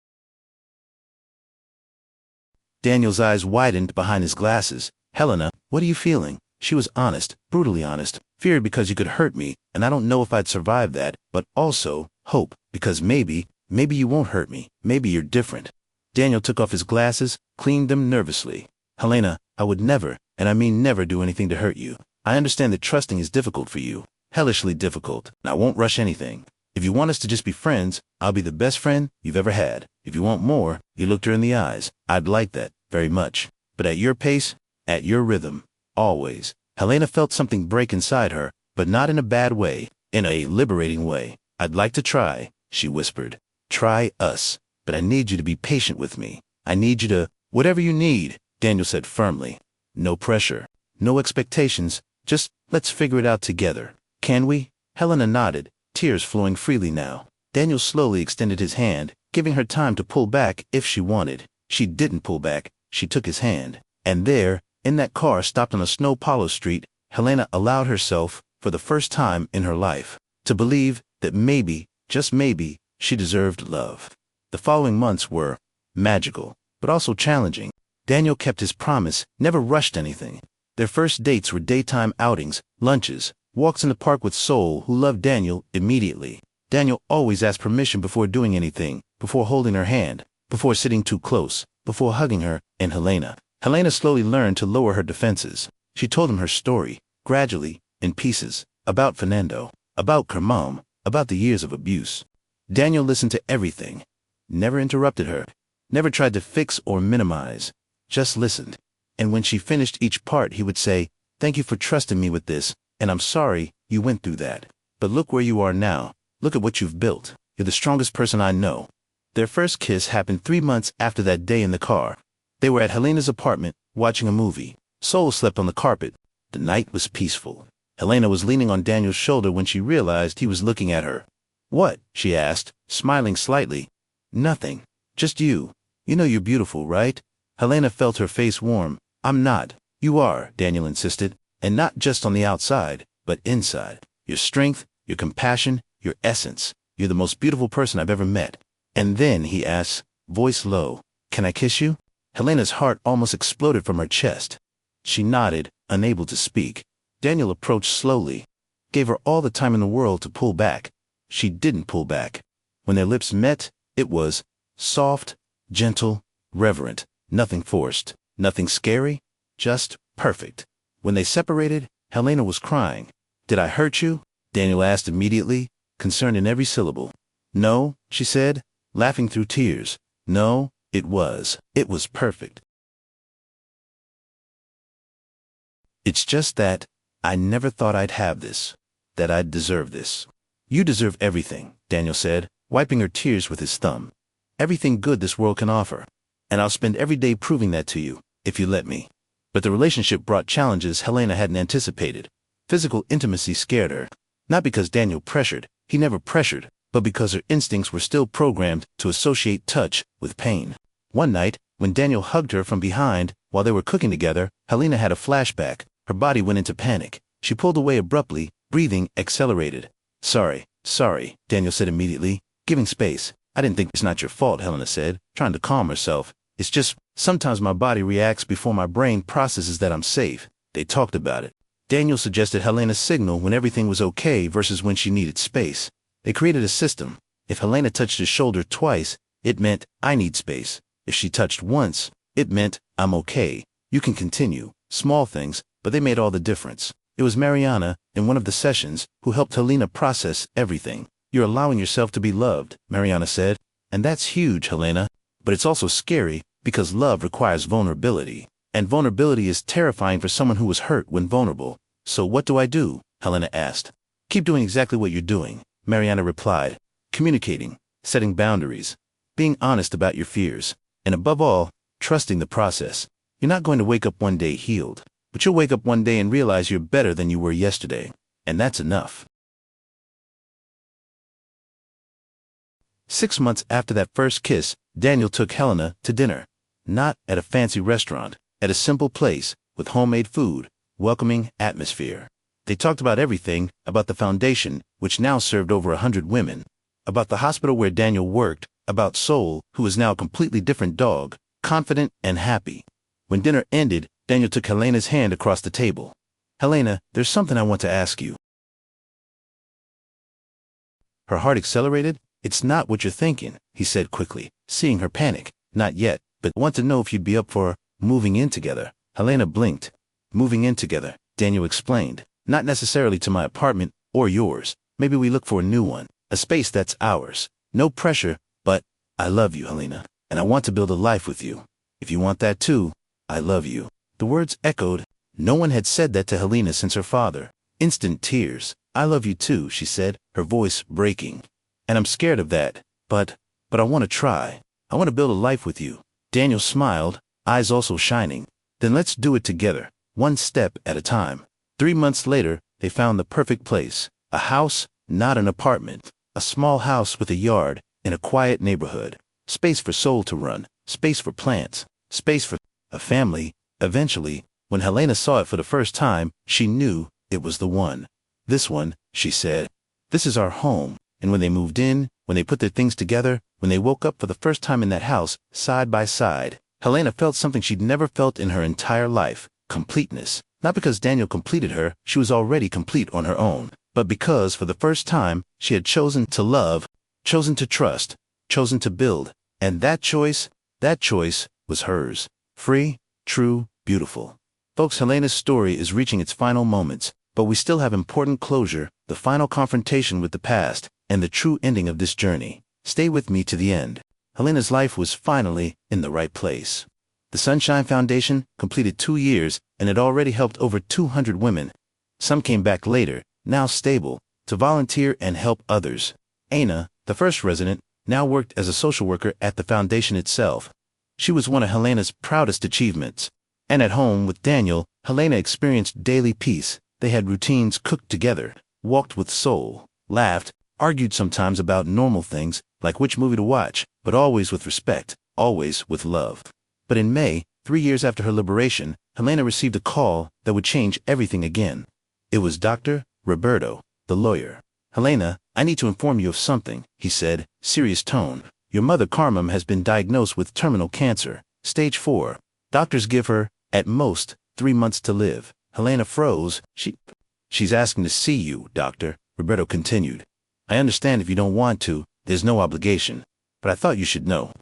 Daniel's eyes widened behind his glasses. Helena, what are you feeling? She was honest, brutally honest. Fear because you could hurt me, and I don't know if I'd survive that, but also hope, because maybe you won't hurt me. Maybe you're different. Daniel took off his glasses, cleaned them nervously. Helena, I would never, and I mean never, do anything to hurt you. I understand that trusting is difficult for you. Hellishly difficult, and I won't rush anything. If you want us to just be friends, I'll be the best friend you've ever had. If you want more, he looked her in the eyes. I'd like that, very much. But at your pace, at your rhythm, always. Helena felt something break inside her, but not in a bad way, in a liberating way. I'd like to try, she whispered. Try us. But I need you to be patient with me. I need you to, whatever you need, Daniel said firmly. No pressure, no expectations, just let's figure it out together. Can we? Helena nodded, tears flowing freely now. Daniel slowly extended his hand, giving her time to pull back if she wanted. She didn't pull back, she took his hand. And there, in that car stopped on a snow-ploughed street, Helena allowed herself, for the first time in her life, to believe that maybe, just maybe, she deserved love. The following months were magical, but also challenging. Daniel kept his promise, never rushed anything. Their first dates were daytime outings, lunches, walks in the park with Sol, who loved Daniel immediately. Daniel always asked permission before doing anything, before holding her hand, before sitting too close, before hugging her, and Helena slowly learned to lower her defenses. She told him her story, gradually, in pieces, about Fernando, about her mom, about the years of abuse. Daniel listened to everything, never interrupted her, never tried to fix or minimize, just listened. And when she finished each part, he would say, "Thank you for trusting me with this, and I'm sorry you went through that. But look where you are now. Look at what you've built. You're the strongest person I know." Their first kiss happened 3 months after that day in the car. They were at Helena's apartment, watching a movie. Sol slept on the carpet. The night was peaceful. Helena was leaning on Daniel's shoulder when she realized he was looking at her. "What?" she asked, smiling slightly. "Nothing. Just you. You know you're beautiful, right?" Helena felt her face warm. "I'm not. You are," Daniel insisted. "And not just on the outside, but inside. Your strength, your compassion, your essence. You're the most beautiful person I've ever met." And then he asked, voice low, "Can I kiss you?" Helena's heart almost exploded from her chest. She nodded, unable to speak. Daniel approached slowly, gave her all the time in the world to pull back. She didn't pull back. When their lips met, it was soft, gentle, reverent, nothing forced, nothing scary, just perfect. When they separated, Helena was crying. "Did I hurt you?" Daniel asked immediately, concerned in every syllable. "No," she said, laughing through tears. "No, it was perfect. It's just that I never thought I'd have this, that I'd deserve this." "You deserve everything," Daniel said, wiping her tears with his thumb. "Everything good this world can offer. And I'll spend every day proving that to you, if you let me." But the relationship brought challenges Helena hadn't anticipated. Physical intimacy scared her. Not because Daniel pressured, he never pressured, but because her instincts were still programmed to associate touch with pain. One night, when Daniel hugged her from behind while they were cooking together, Helena had a flashback. Her body went into panic. She pulled away abruptly, breathing accelerated. Sorry, Daniel said immediately, giving space. "I didn't think it's not your fault," Helena said, trying to calm herself. "It's just, sometimes my body reacts before my brain processes that I'm safe." They talked about it. Daniel suggested Helena signal when everything was okay versus when she needed space. They created a system. If Helena touched his shoulder twice, it meant, "I need space." If she touched once, it meant, "I'm okay. You can continue." Small things, but they made all the difference. It was Mariana, in one of the sessions, who helped Helena process everything. "You're allowing yourself to be loved," Mariana said. "And that's huge, Helena. But it's also scary, because love requires vulnerability. And vulnerability is terrifying for someone who was hurt when vulnerable. So what do I do?" Helena asked. "Keep doing exactly what you're doing," Mariana replied. "Communicating, setting boundaries, being honest about your fears, and above all, trusting the process. You're not going to wake up one day healed, but you'll wake up one day and realize you're better than you were yesterday. And that's enough." 6 months after that first kiss, Daniel took Helena to dinner. Not at a fancy restaurant, at a simple place, with homemade food, welcoming atmosphere. They talked about everything, about the foundation, which now served over 100 women, about the hospital where Daniel worked, about Sol, who is now a completely different dog, confident and happy. When dinner ended, Daniel took Helena's hand across the table. "Helena, there's something I want to ask you." Her heart accelerated. "It's not what you're thinking," he said quickly, seeing her panic. "Not yet, but want to know if you'd be up for moving in together." Helena blinked. "Moving in together," Daniel explained. "Not necessarily to my apartment or yours. Maybe we look for a new one. A space that's ours. No pressure, but I love you, Helena, and I want to build a life with you. If you want that too, I love you. The words echoed. No one had said that to Helena since her father. Instant tears. I love you too, she said, her voice breaking. And I'm scared of that, but I want to try. I want to build a life with you. Daniel smiled, eyes also shining. Then let's do it together, one step at a time. 3 months later, they found the perfect place. A house, not an apartment. A small house with a yard in a quiet neighborhood. Space for soul to run, space for plants, space for a family. Eventually, when Helena saw it for the first time, she knew it was the one. This one, she said. This is our home. And when they moved in, when they put their things together, when they woke up for the first time in that house, side by side, Helena felt something she'd never felt in her entire life. Completeness. Not because Daniel completed her, she was already complete on her own, but because for the first time, she had chosen to love, chosen to trust, chosen to build. And that choice was hers. Free, true, beautiful. Folks, Helena's story is reaching its final moments, but we still have important closure, the final confrontation with the past, and the true ending of this journey. Stay with me to the end. Helena's life was finally in the right place. The Sunshine Foundation completed 2 years and had already helped over 200 women. Some came back later, now stable, to volunteer and help others. Aina, the first resident, now worked as a social worker at the foundation itself. She was one of Helena's proudest achievements. And at home with Daniel, Helena experienced daily peace. They had routines cooked together, walked with soul, laughed, argued sometimes about normal things, like which movie to watch, but always with respect, always with love. But in May, 3 years after her liberation, Helena received a call that would change everything again. It was Dr. Roberto, the lawyer. Helena, I need to inform you of something, he said, serious tone. Your mother Carmen has been diagnosed with terminal cancer, stage 4. Doctors give her, at most, 3 months to live. Helena froze. She's asking to see you, doctor, Roberto continued. I understand if you don't want to, there's no obligation, but I thought you should know.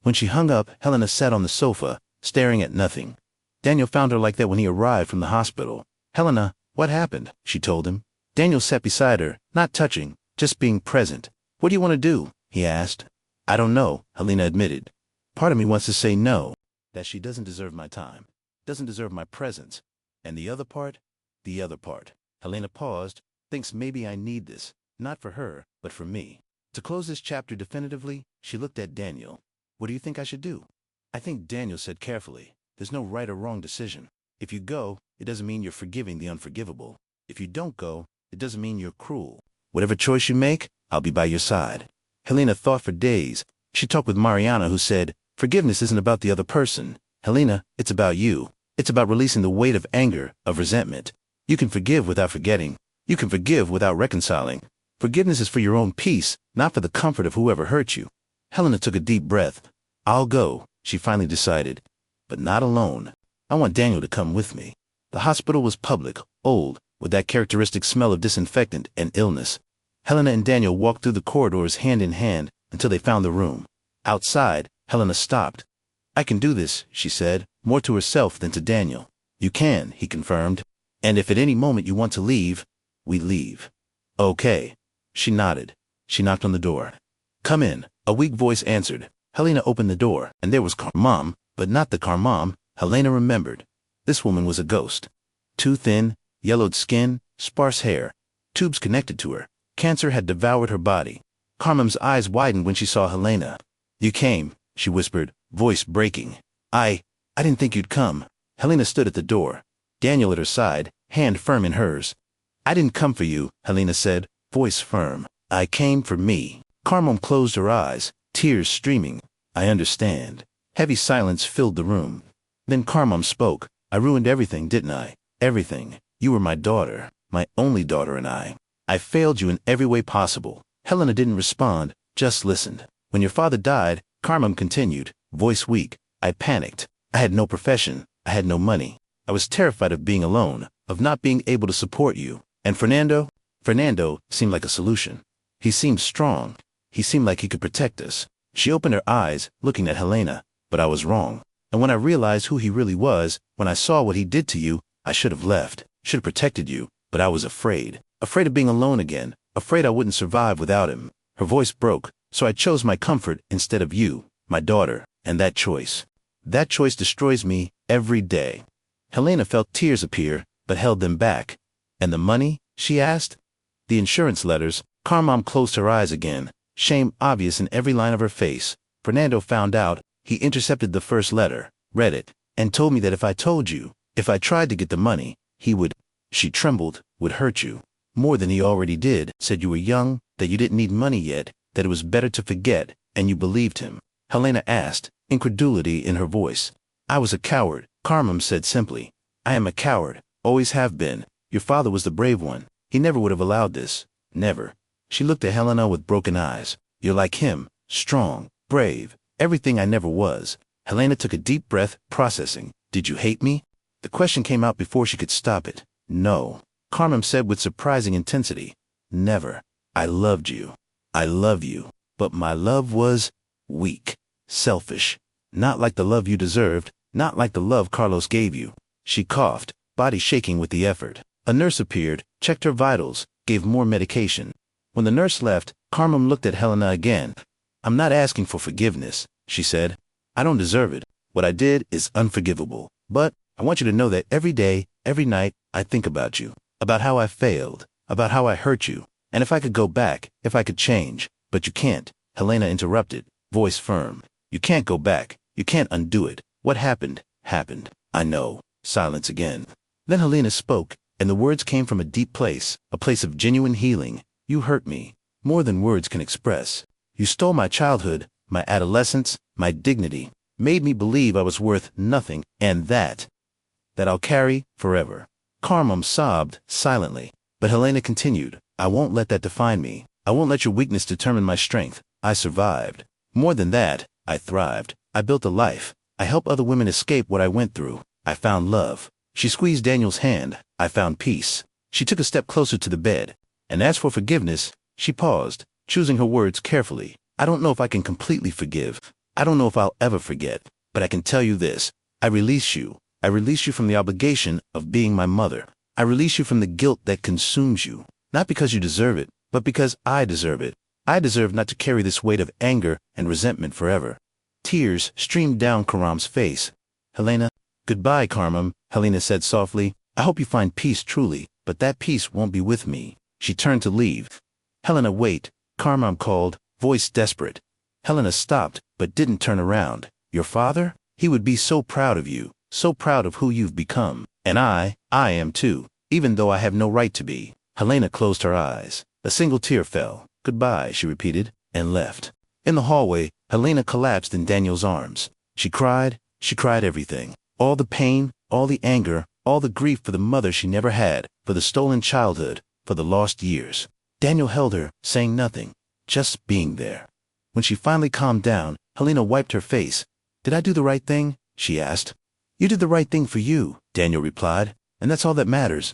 When she hung up, Helena sat on the sofa, staring at nothing. Daniel found her like that when he arrived from the hospital. Helena, what happened? She told him. Daniel sat beside her, not touching, just being present. What do you want to do? He asked. I don't know, Helena admitted. Part of me wants to say no, that she doesn't deserve my time, doesn't deserve my presence. And the other part? The other part. Helena paused, thinks maybe I need this, not for her, but for me. To close this chapter definitively, she looked at Daniel. What do you think I should do? I think Daniel said carefully, there's no right or wrong decision. If you go, it doesn't mean you're forgiving the unforgivable. If you don't go, it doesn't mean you're cruel. Whatever choice you make, I'll be by your side. Helena thought for days. She talked with Mariana, who said, forgiveness isn't about the other person. Helena, it's about you. It's about releasing the weight of anger, of resentment. You can forgive without forgetting. You can forgive without reconciling. Forgiveness is for your own peace, not for the comfort of whoever hurt you. Helena took a deep breath. I'll go, she finally decided. But not alone. I want Daniel to come with me. The hospital was public, old, with that characteristic smell of disinfectant and illness. Helena and Daniel walked through the corridors hand in hand until they found the room. Outside, Helena stopped. I can do this, she said, more to herself than to Daniel. You can, he confirmed. And if at any moment you want to leave, we leave. Okay. She nodded. She knocked on the door. Come in, a weak voice answered. Helena opened the door, and there was Carmom, but not the Carmom Helena remembered. This woman was a ghost. Too thin, yellowed skin, sparse hair, tubes connected to her. Cancer had devoured her body. Carmom's eyes widened when she saw Helena. You came, she whispered, voice breaking. I didn't think you'd come. Helena stood at the door. Daniel at her side, hand firm in hers. I didn't come for you, Helena said, voice firm. I came for me. Carmom closed her eyes, tears streaming. I understand. Heavy silence filled the room. Then Carmom spoke. I ruined everything, didn't I? Everything. You were my daughter, my only daughter, and I failed you in every way possible. Helena didn't respond, just listened. When your father died, Carmom continued, voice weak, I panicked. I had no profession. I had no money. I was terrified of being alone, of not being able to support you. And Fernando seemed like a solution. He seemed strong. He seemed like he could protect us. She opened her eyes, looking at Helena, but I was wrong. And when I realized who he really was, when I saw what he did to you, I should have left, should have protected you, but I was afraid. Afraid of being alone again, afraid I wouldn't survive without him. Her voice broke. So I chose my comfort instead of you, my daughter, and that choice destroys me every day. Helena felt tears appear, but held them back. And the money? She asked. The insurance letters. Carmom closed her eyes again, shame obvious in every line of her face. Fernando found out. He intercepted the first letter, read it, and told me that if I told you, if I tried to get the money, he would, she trembled, would hurt you. More than he already did. Said you were young, that you didn't need money yet, that it was better to forget, and you believed him. Helena asked, incredulity in her voice. I was a coward, Carmom said simply. I am a coward, always have been. Your father was the brave one. He never would have allowed this. Never. She looked at Helena with broken eyes. You're like him, strong, brave, everything I never was. Helena took a deep breath, processing. Did you hate me? The question came out before she could stop it. No. Carmom said with surprising intensity. Never. I loved you. I love you. But my love was weak, selfish. Not like the love you deserved, not like the love Carlos gave you. She coughed, body shaking with the effort. A nurse appeared, checked her vitals, gave more medication. When the nurse left, Carmom looked at Helena again. I'm not asking for forgiveness, she said. I don't deserve it. What I did is unforgivable. But I want you to know that every day, every night, I think about you, about how I failed, about how I hurt you, and if I could go back, if I could change. But you can't, Helena interrupted, voice firm. You can't go back. You can't undo it. What happened, happened. I know. Silence again. Then Helena spoke, and the words came from a deep place, a place of genuine healing. You hurt me, more than words can express. You stole my childhood, my adolescence, my dignity, made me believe I was worth nothing, and that I'll carry forever. Carmom sobbed silently, but Helena continued, I won't let that define me. I won't let your weakness determine my strength. I survived. More than that, I thrived. I built a life. I helped other women escape what I went through. I found love. She squeezed Daniel's hand. I found peace. She took a step closer to the bed. And as for forgiveness, she paused, choosing her words carefully. I don't know if I can completely forgive. I don't know if I'll ever forget. But I can tell you this. I release you. I release you from the obligation of being my mother. I release you from the guilt that consumes you. Not because you deserve it, but because I deserve it. I deserve not to carry this weight of anger and resentment forever. Tears streamed down Carmom's face. Helena, goodbye, Carmom, Helena said softly. I hope you find peace truly, but that peace won't be with me. She turned to leave. Helena, wait, Carmom called, voice desperate. Helena stopped, but didn't turn around. Your father? He would be so proud of you, so proud of who you've become. And I am too, even though I have no right to be. Helena closed her eyes. A single tear fell. Goodbye, she repeated, and left. In the hallway, Helena collapsed in Daniel's arms. She cried everything. All the pain, all the anger, all the grief for the mother she never had, for the stolen childhood, for the lost years. Daniel held her, saying nothing, just being there. When she finally calmed down, Helena wiped her face. Did I do the right thing? She asked. You did the right thing for you, Daniel replied, and that's all that matters.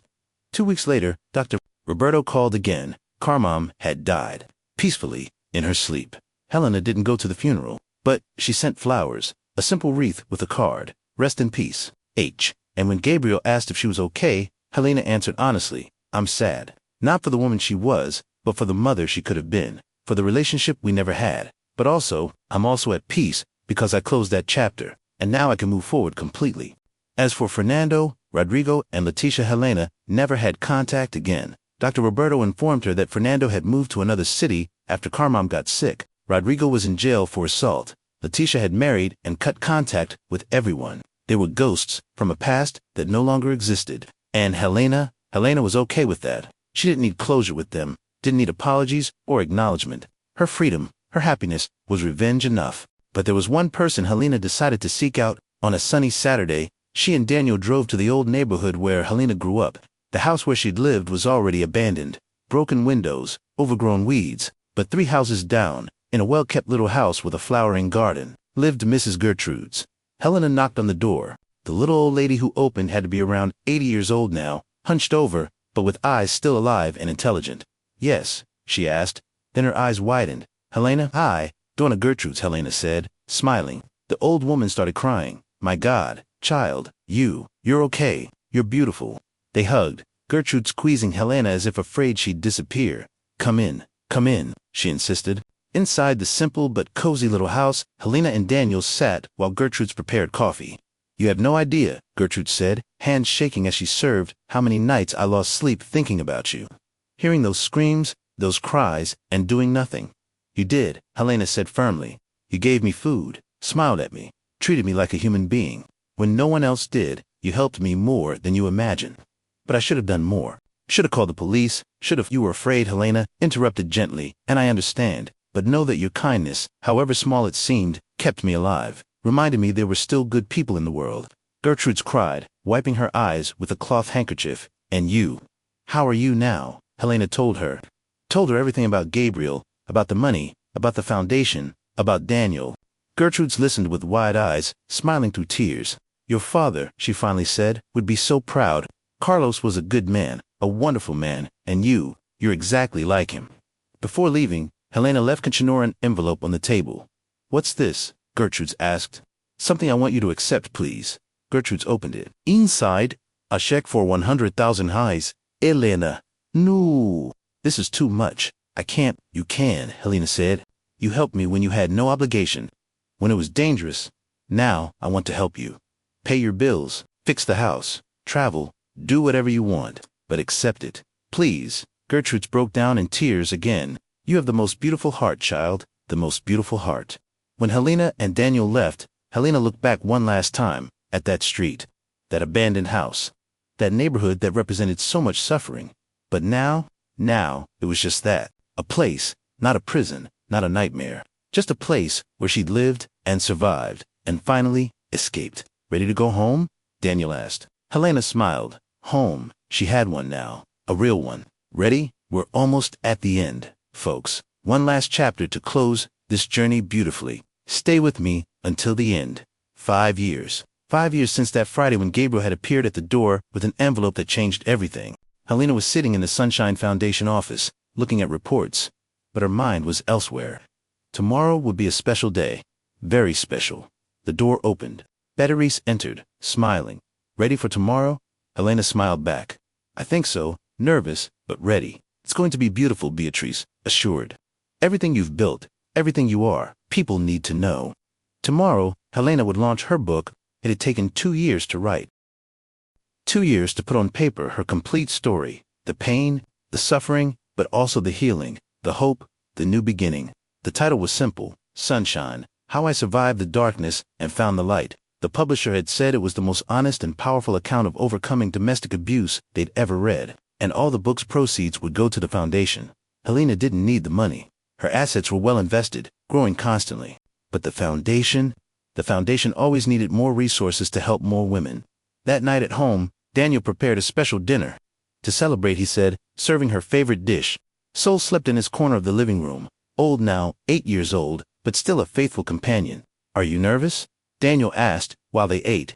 2 weeks later, Dr. Roberto called again. Carmom had died, peacefully, in her sleep. Helena didn't go to the funeral, but she sent flowers, a simple wreath with a card, rest in peace, H. And when Gabriel asked if she was okay, Helena answered honestly, I'm sad. Not for the woman she was, but for the mother she could have been, for the relationship we never had. But also, I'm also at peace because I closed that chapter, and now I can move forward completely. As for Fernando, Rodrigo, and Leticia, Helena never had contact again. Dr. Roberto informed her that Fernando had moved to another city after Carmom got sick. Rodrigo was in jail for assault. Leticia had married and cut contact with everyone. They were ghosts from a past that no longer existed. And Helena was okay with that. She didn't need closure with them, didn't need apologies or acknowledgement. Her freedom, her happiness, was revenge enough. But there was one person Helena decided to seek out. On a sunny Saturday, she and Daniel drove to the old neighborhood where Helena grew up. The house where she'd lived was already abandoned. Broken windows, overgrown weeds. But 3 houses down, in a well-kept little house with a flowering garden, lived Mrs. Gertrudes. Helena knocked on the door. The little old lady who opened had to be around 80 years old now, hunched over, but with eyes still alive and intelligent. Yes, she asked. Then her eyes widened. Helena, hi, Donna Gertrudes, Helena said, smiling. The old woman started crying. My God, child, you're okay, you're beautiful. They hugged, Gertrude squeezing Helena as if afraid she'd disappear. Come in, Come in, she insisted. Inside the simple but cozy little house, Helena and Daniel sat while Gertrude prepared coffee. You have no idea, Gertrude said, hands shaking as she served, how many nights I lost sleep thinking about you. Hearing those screams, those cries, and doing nothing. You did, Helena said firmly. You gave me food, smiled at me, treated me like a human being. When no one else did, you helped me more than you imagine. But I should have done more. Should have called the police, should have. You were afraid, Helena interrupted gently, and I understand. But know that your kindness, however small it seemed, kept me alive, reminded me there were still good people in the world. Gertrude cried, wiping her eyes with a cloth handkerchief. And you? How are you now? Helena told her. Told her everything about Gabriel, about the money, about the foundation, about Daniel. Gertrude listened with wide eyes, smiling through tears. Your father, she finally said, would be so proud. Carlos was a good man, a wonderful man, and you're exactly like him. Before leaving, Helena left Conchinora an envelope on the table. What's this? Gertrude asked. Something I want you to accept, please. Gertrude opened it. Inside, a check for 100,000 highs. Helena. No. This is too much. I can't. You can, Helena said. You helped me when you had no obligation. When it was dangerous. Now, I want to help you. Pay your bills, fix the house, travel, do whatever you want, but accept it. Please. Gertrude broke down in tears again. You have the most beautiful heart, child, the most beautiful heart. When Helena and Daniel left, Helena looked back one last time at that street, that abandoned house, that neighborhood that represented so much suffering. But now it was just that. A place, not a prison, not a nightmare. Just a place where she'd lived and survived, and finally escaped. Ready to go home? Daniel asked. Helena smiled. Home. She had one now. A real one. Ready? We're almost at the end, folks. One last chapter to close this journey beautifully. Stay with me until the end. 5 years. 5 years since that Friday when Gabriel had appeared at the door with an envelope that changed everything. Helena was sitting in the Sunshine Foundation office, looking at reports, but her mind was elsewhere. Tomorrow would be a special day. Very special. The door opened. Beatrice entered, smiling. Ready for tomorrow? Helena smiled back. I think so, nervous, but ready. It's going to be beautiful, Beatrice assured. Everything you've built, everything you are, people need to know. Tomorrow, Helena would launch her book. It had taken 2 years to write. 2 years to put on paper her complete story. The pain, the suffering, but also the healing, the hope, the new beginning. The title was simple, Sunshine, How I Survived the Darkness and Found the Light. The publisher had said it was the most honest and powerful account of overcoming domestic abuse they'd ever read, and all the book's proceeds would go to the foundation. Helena didn't need the money. Her assets were well invested, growing constantly. But the foundation always needed more resources to help more women. That night at home, Daniel prepared a special dinner. To celebrate, he said, serving her favorite dish. Sol slept in his corner of the living room, old now, 8 years old, but still a faithful companion. Are you nervous? Daniel asked while they ate.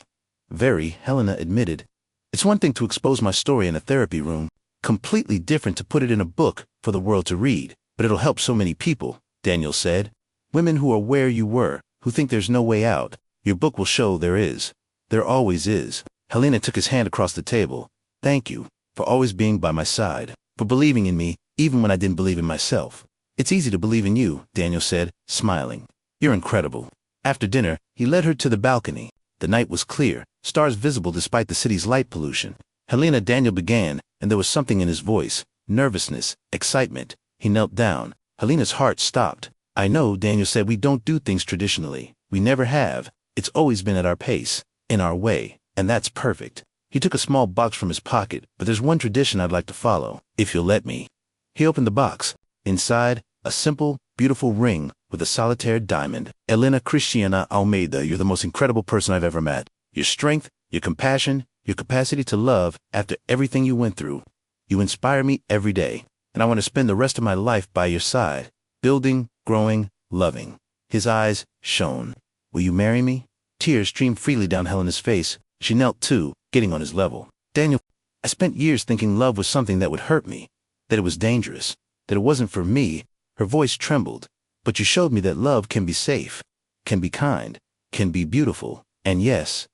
Very, Helena admitted. It's one thing to expose my story in a therapy room, completely different to put it in a book for the world to read, but it'll help so many people, Daniel said. Women who are where you were, who think there's no way out. Your book will show there is. There always is. Helena took his hand across the table. Thank you for always being by my side, for believing in me, even when I didn't believe in myself. It's easy to believe in you, Daniel said, smiling. You're incredible. After dinner, he led her to the balcony. The night was clear, stars visible despite the city's light pollution. Helena, Daniel began, and there was something in his voice, nervousness, excitement. He knelt down. Helena's heart stopped. I know, Daniel said, we don't do things traditionally. We never have. It's always been at our pace, in our way, and that's perfect. He took a small box from his pocket, but there's one tradition I'd like to follow, if you'll let me. He opened the box. Inside, a simple, beautiful ring with a solitaire diamond. Elena Cristiana Almeida, you're the most incredible person I've ever met. Your strength, your compassion, your capacity to love after everything you went through. You inspire me every day, and I want to spend the rest of my life by your side, building, growing, loving. His eyes shone. Will you marry me? Tears streamed freely down Helena's face. She knelt too, getting on his level. Daniel, I spent years thinking love was something that would hurt me, that it was dangerous, that it wasn't for me. Her voice trembled. But you showed me that love can be safe, can be kind, can be beautiful. And yes,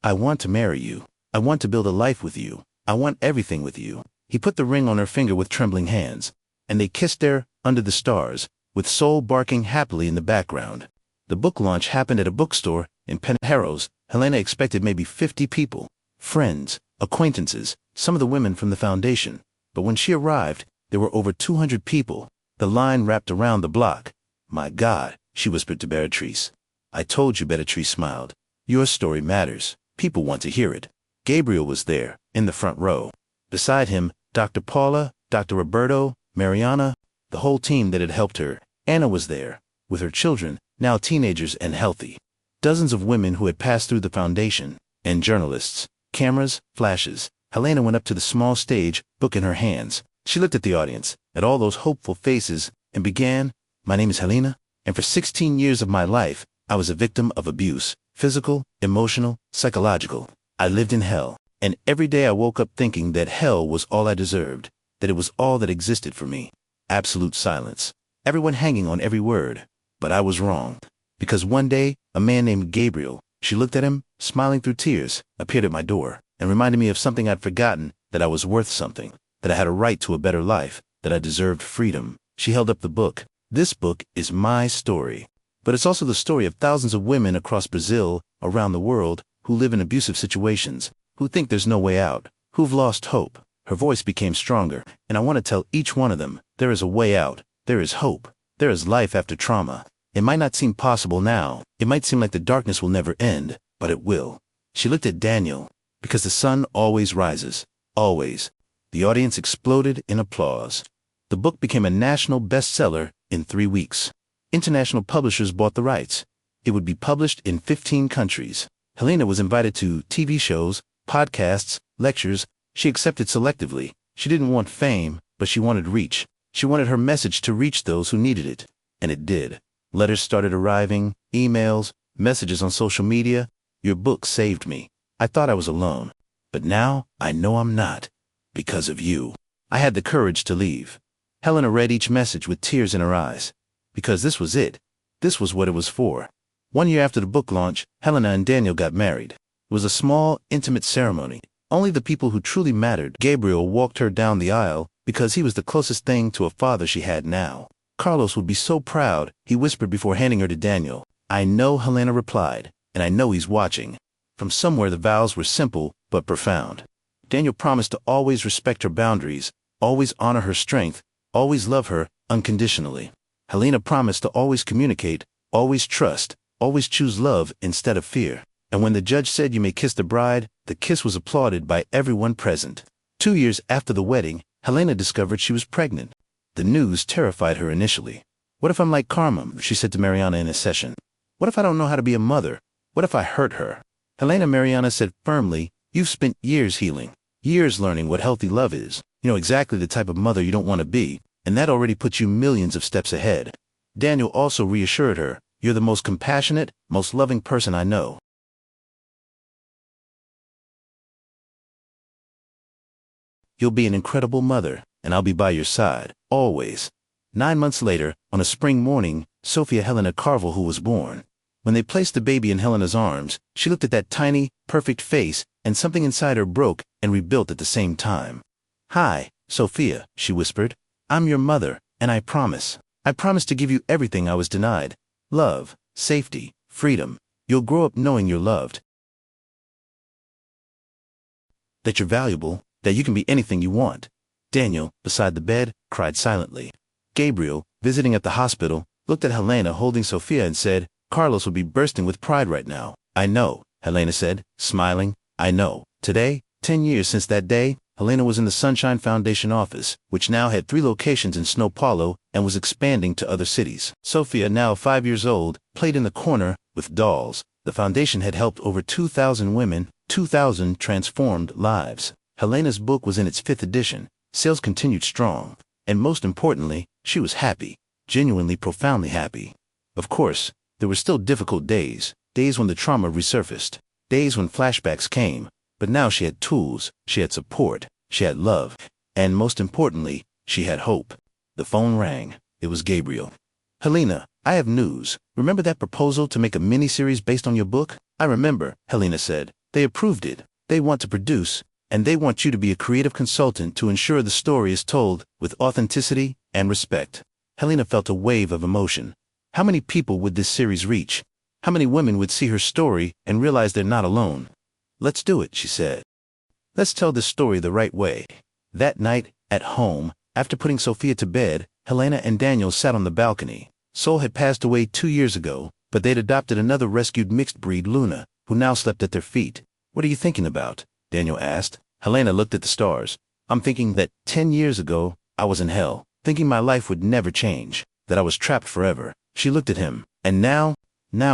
I want to marry you. I want to build a life with you. I want everything with you. He put the ring on her finger with trembling hands. and they kissed there under the stars, with Soul barking happily in the background. The book launch happened at a bookstore in Penharrows. Helena expected maybe 50 people, friends, acquaintances, some of the women from the foundation. But when she arrived, there were over 200 people. The line wrapped around the block. "My God," she whispered to Beatrice. "I told you," Beatrice smiled. "Your story matters. People want to hear it." Gabriel was there, in the front row. Beside him, Dr. Paula, Dr. Roberto, Mariana, the whole team that had helped her. Anna was there, with her children, now teenagers and healthy. Dozens of women who had passed through the foundation, and journalists. Cameras, flashes. Helena went up to the small stage, book in her hands. She looked at the audience, at all those hopeful faces, and began, "My name is Helena, and for 16 years of my life, I was a victim of abuse, physical, emotional, psychological. I lived in hell, and every day I woke up thinking that hell was all I deserved, that it was all that existed for me. Absolute silence. Everyone hanging on every word. But I was wrong. Because one day, a man named Gabriel," she looked at him, smiling through tears, "appeared at my door, and reminded me of something I'd forgotten, that I was worth something, that I had a right to a better life, that I deserved freedom." She held up the book. "This book is my story. But it's also the story of thousands of women across Brazil, around the world, who live in abusive situations, who think there's no way out, who've lost hope." Her voice became stronger, "And I want to tell each one of them, there is a way out, there is hope, there is life after trauma. It might not seem possible now, it might seem like the darkness will never end, but it will." She looked at Daniel, "Because the sun always rises, always." The audience exploded in applause. The book became a national bestseller in 3 weeks. International publishers bought the rights. It would be published in 15 countries. Helena was invited to TV shows, podcasts, lectures. She accepted selectively. She didn't want fame, but she wanted reach. She wanted her message to reach those who needed it. And it did. Letters started arriving, emails, messages on social media. "Your book saved me. I thought I was alone. But now I know I'm not. Because of you. I had the courage to leave." Helena read each message with tears in her eyes. Because this was it. This was what it was for. 1 year after the book launch, Helena and Daniel got married. It was a small, intimate ceremony. Only the people who truly mattered. Gabriel walked her down the aisle because he was the closest thing to a father she had now. "Carlos would be so proud," he whispered before handing her to Daniel. "I know," Helena replied, "and I know he's watching." From somewhere the vows were simple but profound. Daniel promised to always respect her boundaries, always honor her strength, always love her unconditionally. Helena promised to always communicate, always trust, always choose love instead of fear. And when the judge said, "You may kiss the bride," the kiss was applauded by everyone present. 2 years after the wedding, Helena discovered she was pregnant. The news terrified her initially. "What if I'm like Carmen?" she said to Mariana in a session. "What if I don't know how to be a mother? What if I hurt her?" Helena Mariana said firmly, "You've spent years healing, years learning what healthy love is. You know exactly the type of mother you don't want to be, and that already puts you millions of steps ahead." Daniel also reassured her, "You're the most compassionate, most loving person I know. You'll be an incredible mother, and I'll be by your side, always." 9 months later, on a spring morning, Sophia Helena Carvel was born. When they placed the baby in Helena's arms, she looked at that tiny, perfect face, and something inside her broke and rebuilt at the same time. "Hi, Sophia," she whispered. "I'm your mother, and I promise to give you everything I was denied. Love, safety, freedom. You'll grow up knowing you're loved, that you're valuable, that you can be anything you want." Daniel, beside the bed, cried silently. Gabriel, visiting at the hospital, looked at Helena holding Sophia and said, "Carlos would be bursting with pride right now." "I know," Helena said, smiling. "I know." Today, 10 years since that day, Helena was in the Sunshine Foundation office, which now had 3 locations in São Paulo and was expanding to other cities. Sophia, now 5 years old, played in the corner with dolls. The foundation had helped over 2,000 women, 2,000 transformed lives. Helena's book was in its 5th edition. Sales continued strong. And most importantly, she was happy, genuinely, profoundly happy. Of course, there were still difficult days, days when the trauma resurfaced, days when flashbacks came, but now she had tools, she had support, she had love, and most importantly, she had hope. The phone rang. It was Gabriel. "Helena, I have news. Remember that proposal to make a mini-series based on your book?" "I remember," Helena said. "They approved it. They want to produce, and they want you to be a creative consultant to ensure the story is told with authenticity and respect. Helena felt a wave of emotion. How many people would this series reach? How many women would see her story and realize they're not alone? Let's do it, she said. Let's tell this story the right way. That night, at home, after putting Sophia to bed, Helena and Daniel sat on the balcony. Sol had passed away 2 years ago, but they'd adopted another rescued mixed breed, Luna, who now slept at their feet. What are you thinking about? Daniel asked. Helena looked at the stars. I'm thinking that 10 years ago, I was in hell, thinking my life would never change, that I was trapped forever. She looked at him. And now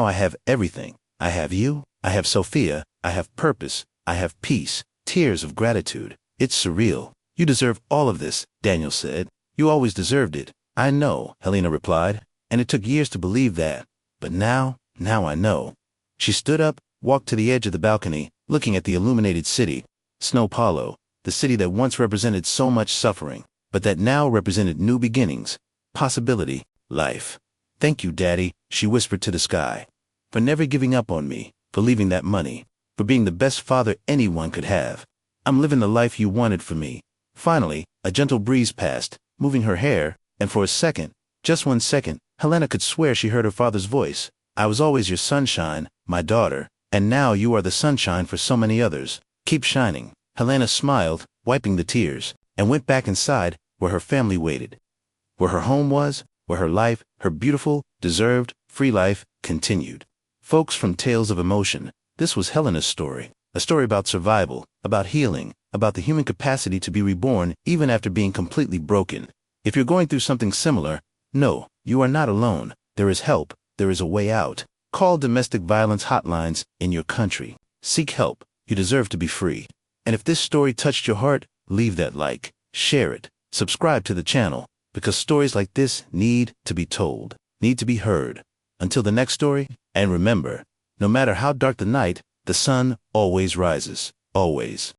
I have everything. I have you, I have Sophia, I have purpose, I have peace, tears of gratitude. It's surreal. You deserve all of this, Daniel said. You always deserved it. I know, Helena replied, and it took years to believe that. But now I know. She stood up, walked to the edge of the balcony, looking at the illuminated city, Snow Paulo, the city that once represented so much suffering, but that now represented new beginnings, possibility, life. Thank you, Daddy, she whispered to the sky, for never giving up on me, for leaving that money, for being the best father anyone could have. I'm living the life you wanted for me. Finally, a gentle breeze passed, moving her hair, and for a second, just 1 second, Helena could swear she heard her father's voice. I was always your sunshine, my daughter, and now you are the sunshine for so many others. Keep shining. Helena smiled, wiping the tears, and went back inside, where her family waited. Where her home was, where her life, her beautiful, deserved, free life, continued. Folks, from Tales of Emotion, this was Helena's story. A story about survival, about healing, about the human capacity to be reborn even after being completely broken. If you're going through something similar, no, you are not alone. There is help. There is a way out. Call domestic violence hotlines in your country. Seek help. You deserve to be free. And if this story touched your heart, leave that like, share it, subscribe to the channel, because stories like this need to be told, need to be heard. Until the next story, and remember, no matter how dark the night, the sun always rises. Always.